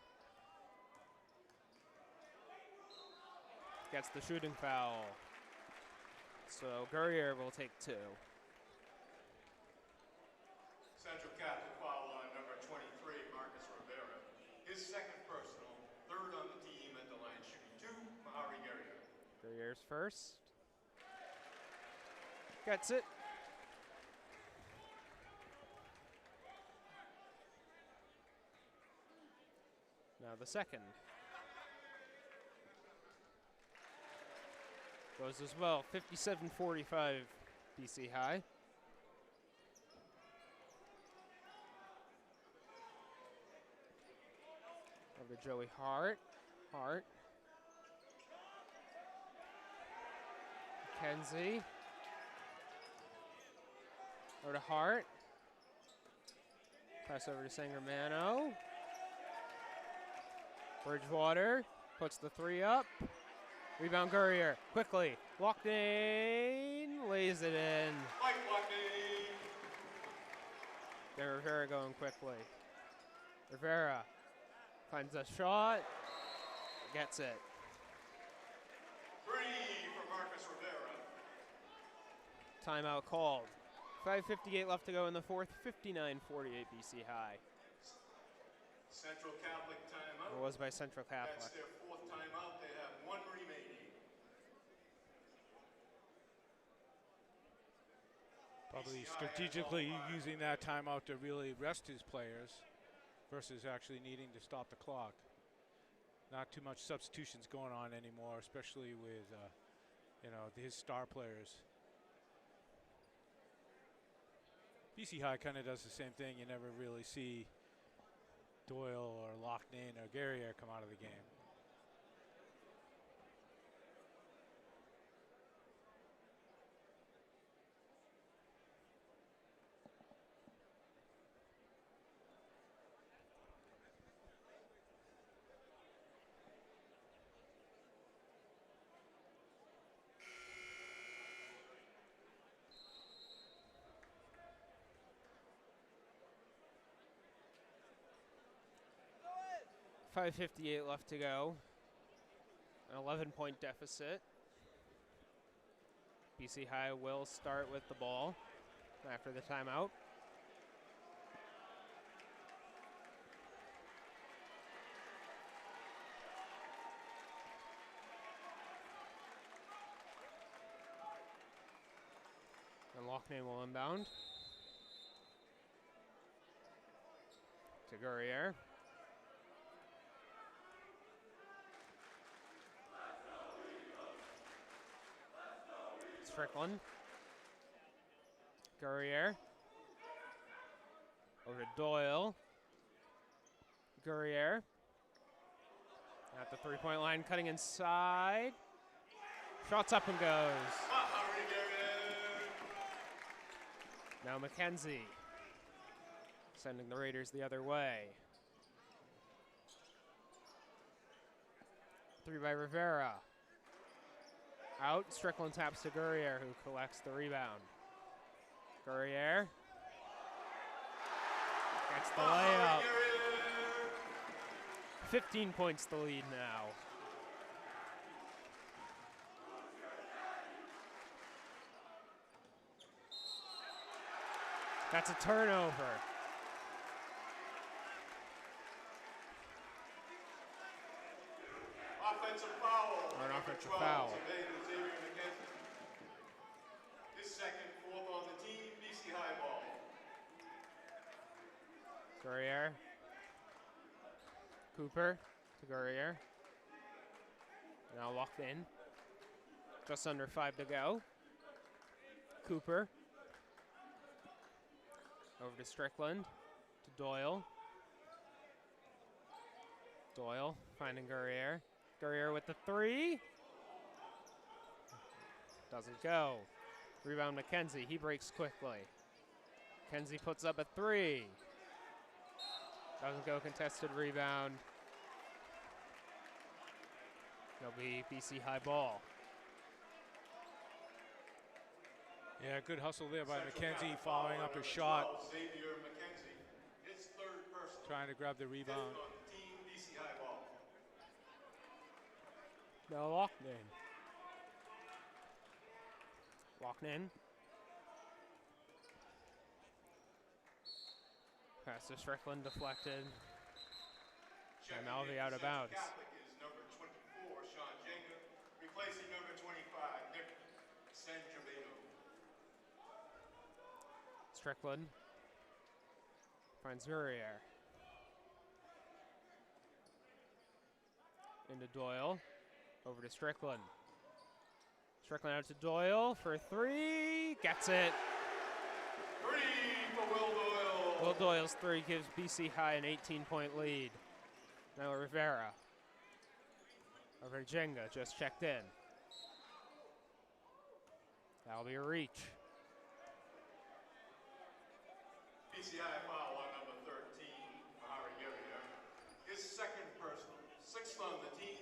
B: Gets the shooting foul. So Gurrier will take 2.
C: Central Catholic foul on number 23, Marcus Rivera. His second personal, third on the team at the line, shooting 2, Mahari Gurrier.
B: Gurrier's first. Gets it. Now the second. Goes as well. 57-45 BC High. Over to Joey Hart. Hart. McKenzie. Over to Hart. Pass over to Sangermano. Bridgewater puts the 3 up. Rebound Gurrier, quickly. Loughnane lays it in.
C: Mike Loughnane.
B: Then Rivera going quickly. Rivera finds a shot, gets it.
C: 3 for Marcus Rivera.
B: Timeout called. 5:58 left to go in the fourth. 59-48 BC High.
C: Central Catholic timeout.
B: It was by Central
C: That's
B: Catholic.
C: their 4th timeout. They have 1 remaining.
A: Probably
C: BC High has
A: strategically
C: all 5.
A: using that timeout to really rest his players versus actually needing to stop the clock. Not too much substitutions going on anymore, especially with his star players. BC High kind of does the same thing. You never really see Doyle or Loughnane or Gurrier come out of the game.
B: 5:58 left to go. An 11-point deficit. BC High will start with the ball after the timeout. And Loughnane will inbound. To Guerriere. Strickland. Guerriere. Over to Doyle. Guerriere. At the three-point line, cutting inside. Shots up and goes. Now McKenzie. Sending the Raiders the other way. Three by Rivera. Out, Strickland taps to Guerriere, who collects the rebound. Guerriere gets the layup. 15 points the lead now. That's a turnover.
C: Offensive foul.
B: Or an offensive foul.
C: His second, fourth on the team, BC High ball.
B: Guerriere. Cooper to Guerriere. Now locked in. Just under 5 to go. Cooper. Over to Strickland. To Doyle. Doyle finding Guerriere. Guerriere with the three. Doesn't go. Rebound McKenzie. He breaks quickly. McKenzie puts up a three. Doesn't go. Contested rebound. It'll be BC High ball.
A: Yeah, good hustle there by McKenzie, following up his shot. Trying to grab the rebound.
B: Now Loughnane. Loughnane. Pass to Strickland, deflected. And Malvey out of bounds.
C: Is number 24, Sean Jenga, replacing number 25, Nick Sangiovino.
B: Strickland finds Guerriere. Into Doyle. Over to Strickland. Strickland out to Doyle for three. Gets it.
C: Three for Will Doyle.
B: Will Doyle's three gives BC High an 18-point lead. Now Rivera. Over to Jenga, just checked in. That'll be a reach.
C: BC High foul on number 13, Mahari Guerriere. His second personal, sixth on the team,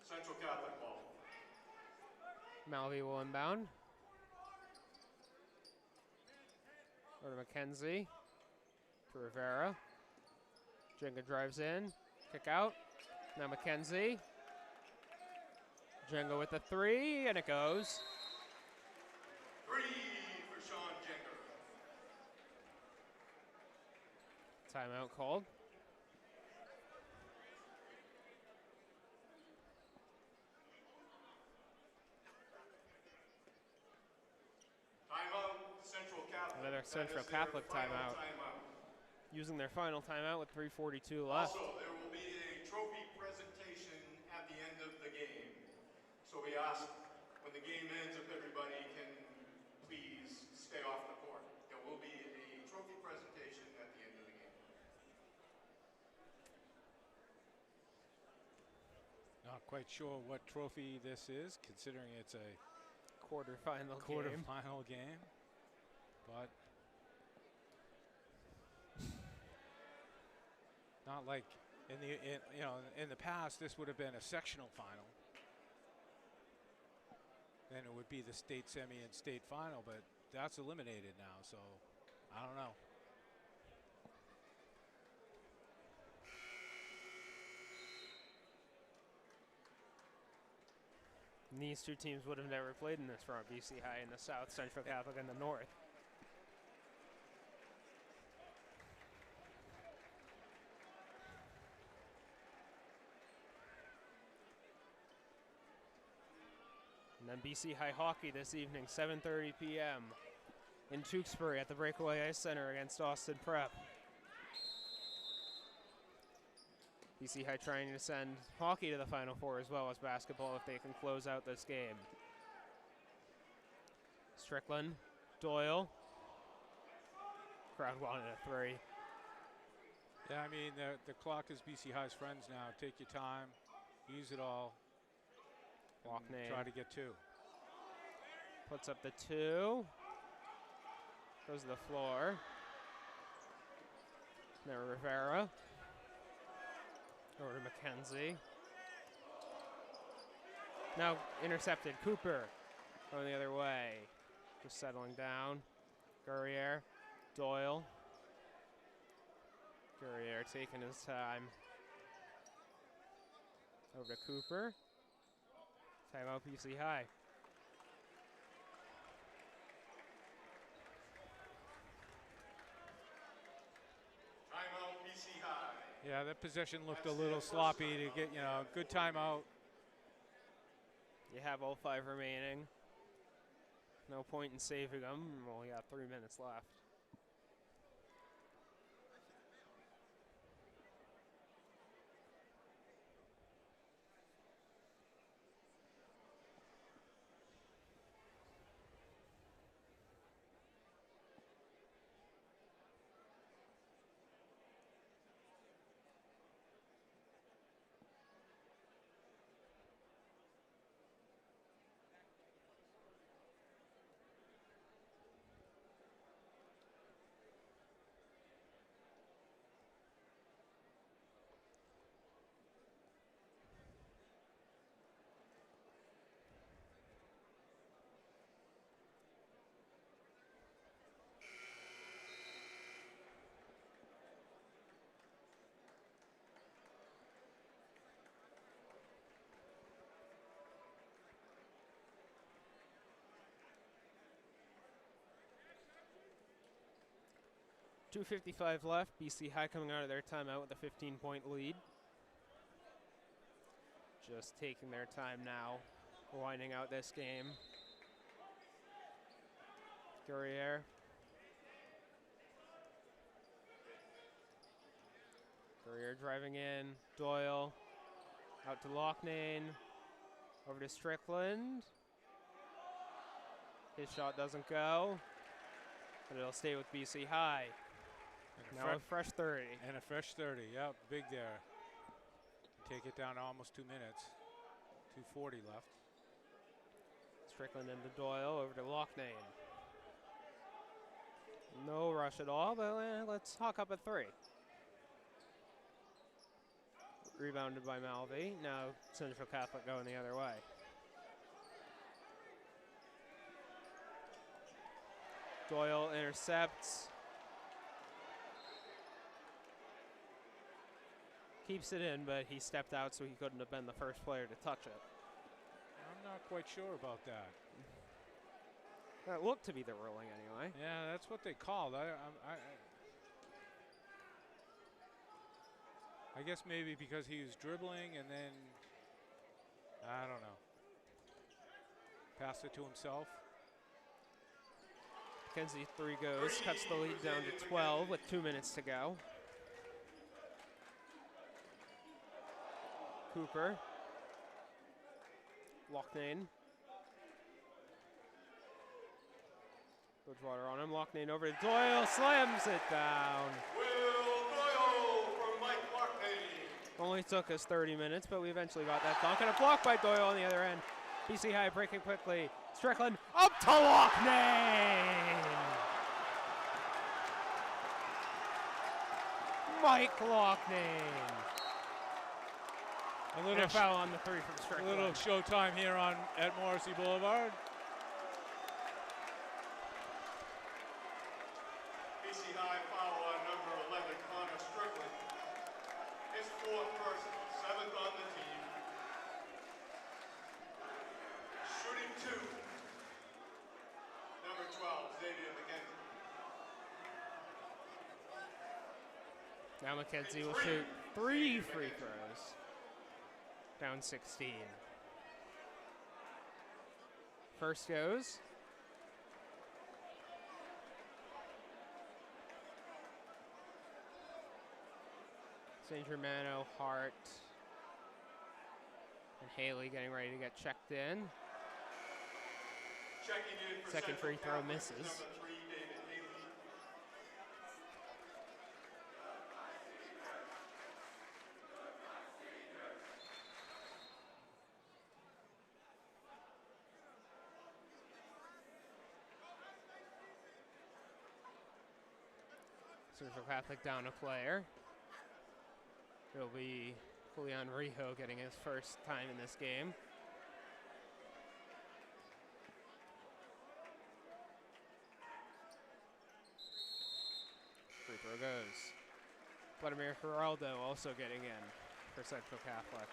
C: Central Catholic ball.
B: Malvey will inbound. Over to McKenzie. To Rivera. Jenga drives in. Kick out. Now McKenzie. Jenga with the three, and it goes.
C: Three for Sean Jenga.
B: Timeout called.
C: Timeout, Central Catholic.
B: Another Central
C: That is their
B: Catholic
C: final
B: timeout. Using their final timeout with 3:42 left.
C: Also, there will be a trophy presentation at the end of the game. So we ask, when the game ends, if everybody can please stay off the court. There will be a trophy presentation at the end of the game.
A: Not quite sure what trophy this is, considering it's a
B: Quarterfinal
A: game. But not like in the past this would have been a sectional final. Then it would be the state semi and state final, but that's eliminated now, so I don't know.
B: And these two teams would have never played in this front, BC High in the south, Central Catholic in the north. And then BC High hockey this evening, 7:30 p.m. in Tewksbury at the Breakaway Ice Center against Austin Prep. BC High trying to send hockey to the Final Four as well as basketball if they can close out this game. Strickland, Doyle. Crowd wanted a 3.
A: Yeah, I mean, the clock is BC High's friends now. Take your time, use it all.
B: Lockney
A: try to get 2.
B: puts up the 2. Goes to the floor. Now Rivera. Over to McKenzie. Now intercepted. Cooper going the other way. Just settling down. Guerriere. Doyle. Guerriere taking his time. Over to Cooper. Timeout BC High.
C: Timeout BC High.
A: Yeah, that possession looked a little sloppy to get, good timeout.
B: You have all 5 remaining. No point in saving them. Well, we got 3 minutes left. .255 left. BC High coming out of their timeout with a 15-point lead. Just taking their time now, winding out this game. Guerriere. Guerriere driving in. Doyle. Out to Loughnane. Over to Strickland. His shot doesn't go, but it'll stay with BC High. Now a fresh 30.
A: And a fresh 30, yep, big there. Take it down to almost 2 minutes. 2:40 left.
B: Strickland into Doyle, over to Loughnane. No rush at all, but let's hawk up a 3. Rebounded by Malvey. Now Central Catholic going the other way. Doyle intercepts. Keeps it in, but he stepped out, so he couldn't have been the first player to touch it.
A: I'm not quite sure about that.
B: That looked to be the ruling anyway.
A: Yeah, that's what they called. I guess maybe because he was dribbling and then, I don't know, passed it to himself.
B: Kenzie 3 goes, cuts the lead down to 12 with 2 minutes to go. Cooper. Loughnane. Bridgewater on him. Loughnane over to Doyle. Slams it down.
C: Will Doyle for Mike Loughnane.
B: Only took us 30 minutes, but we eventually got that dunk. And a block by Doyle on the other end. BC High breaking quickly. Strickland up to Loughnane. Mike Loughnane.
A: A little
B: foul on the 3 from Strickland.
A: A little showtime here at Morrissey Boulevard.
C: BC High foul on number 11, Connor Strickland. His 4th personal, 7th on the team. number 12, Xavier McKenzie.
B: Now McKenzie will shoot 3 free throws. Down 16. First goes. St. Germano, Hart, and Haley getting ready to get checked in.
C: Checking in for
B: Second
C: Central
B: free throw
C: Catholic,
B: misses.
C: number 3, David Haley.
B: Central Catholic down a player. It'll be Julian Rijo getting his first time in this game. Free throw goes. Vladimir Geraldo also getting in for Central Catholic.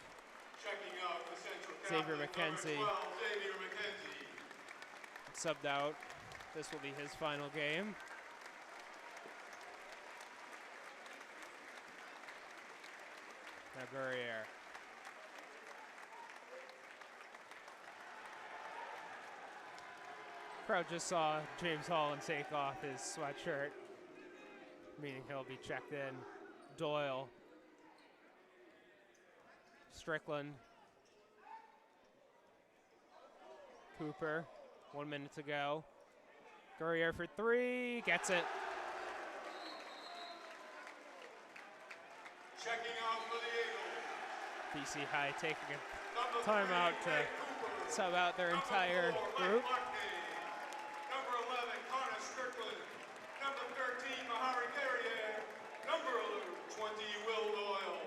C: Checking out for Central
B: Xavier
C: Catholic,
B: McKenzie.
C: number 12, Xavier McKenzie.
B: Subbed out. This will be his final game. Now Guerriere. Crowd just saw James Holland take off his sweatshirt, meaning he'll be checked in. Doyle. Strickland. Cooper. 1 minute to go. Guerriere for 3. Gets it.
C: Checking out for the Eagles.
B: BC High taking a
C: Number 3,
B: timeout to
C: Ray Cooper.
B: sub out their
C: Number
B: entire
C: 4, Mike
B: group.
C: Markey. Number 11, Connor Strickland. Number 13, Mahari Guerriere. Number 20, Will Doyle.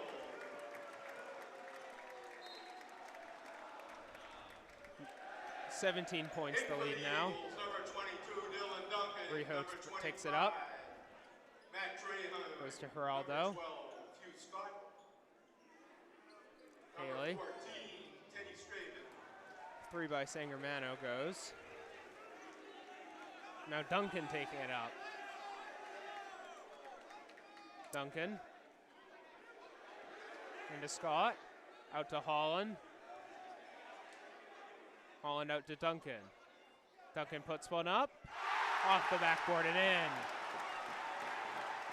B: $17 points
C: In
B: the
C: for
B: lead
C: the
B: now.
C: Eagles, number 22, Dylan Duncan.
B: Rijo
C: Number
B: takes it
C: 25,
B: up.
C: Matt Trahan.
B: Goes to
C: Number
B: Geraldo.
C: 12, Hugh Scott.
B: Haley.
C: Number 14, Teddy Straven.
B: 3 by Sangermano goes. Now Duncan taking it up. Duncan. Into Scott. Out to Holland. Holland out to Duncan. Duncan puts one up. Off the backboard and in.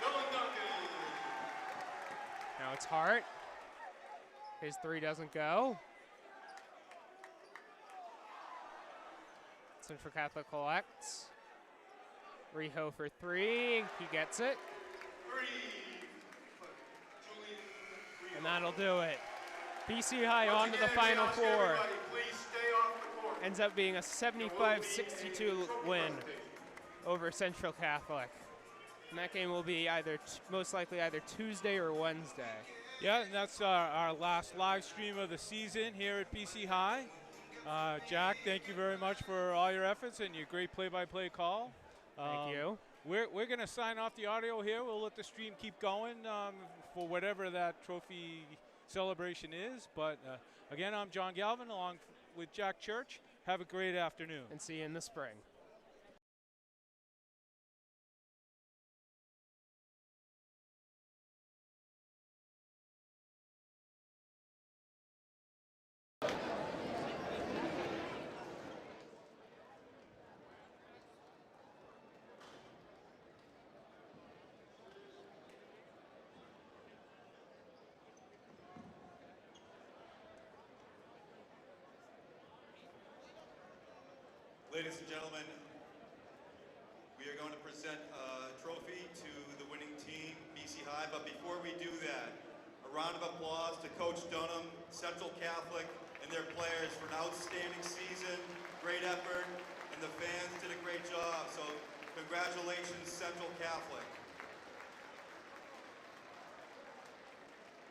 C: Dylan Duncan.
B: Now it's Hart. His 3 doesn't go. Central Catholic collects. Rijo for 3. He gets it.
C: 3. Julian Rijo.
B: And that'll do it. BC High
C: Once
B: on to the
C: again,
B: Final
C: we ask
B: Four.
C: everybody, please stay off the court.
B: Ends up being a
C: There will be a
B: 75-62
C: trophy
B: win
C: presentation.
B: over Central Catholic. And that game will be either most likely either Tuesday or Wednesday.
A: Yeah, and that's our last live stream of the season here at BC High. Jack, thank you very much for all your efforts and your great play-by-play call.
B: Thank you.
A: We're going to sign off the audio here. We'll let the stream keep going for whatever that trophy celebration is. But again, I'm John Galvin along with Jack Church. Have a great afternoon.
B: And see you in the spring.
D: Ladies and gentlemen, we are going to present a trophy to the winning team, BC High. But before we do that, a round of applause to Coach Dunham, Central Catholic, and their players for an outstanding season, great effort, and the fans did a great job. So congratulations, Central Catholic.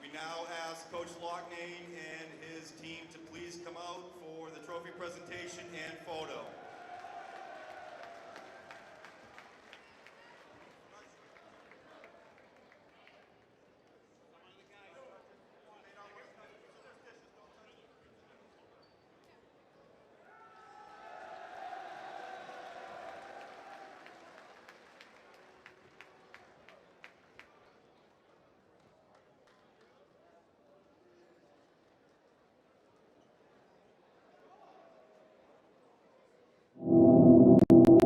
D: We now ask Coach Loughnane and his team to please come out for the trophy presentation and photo.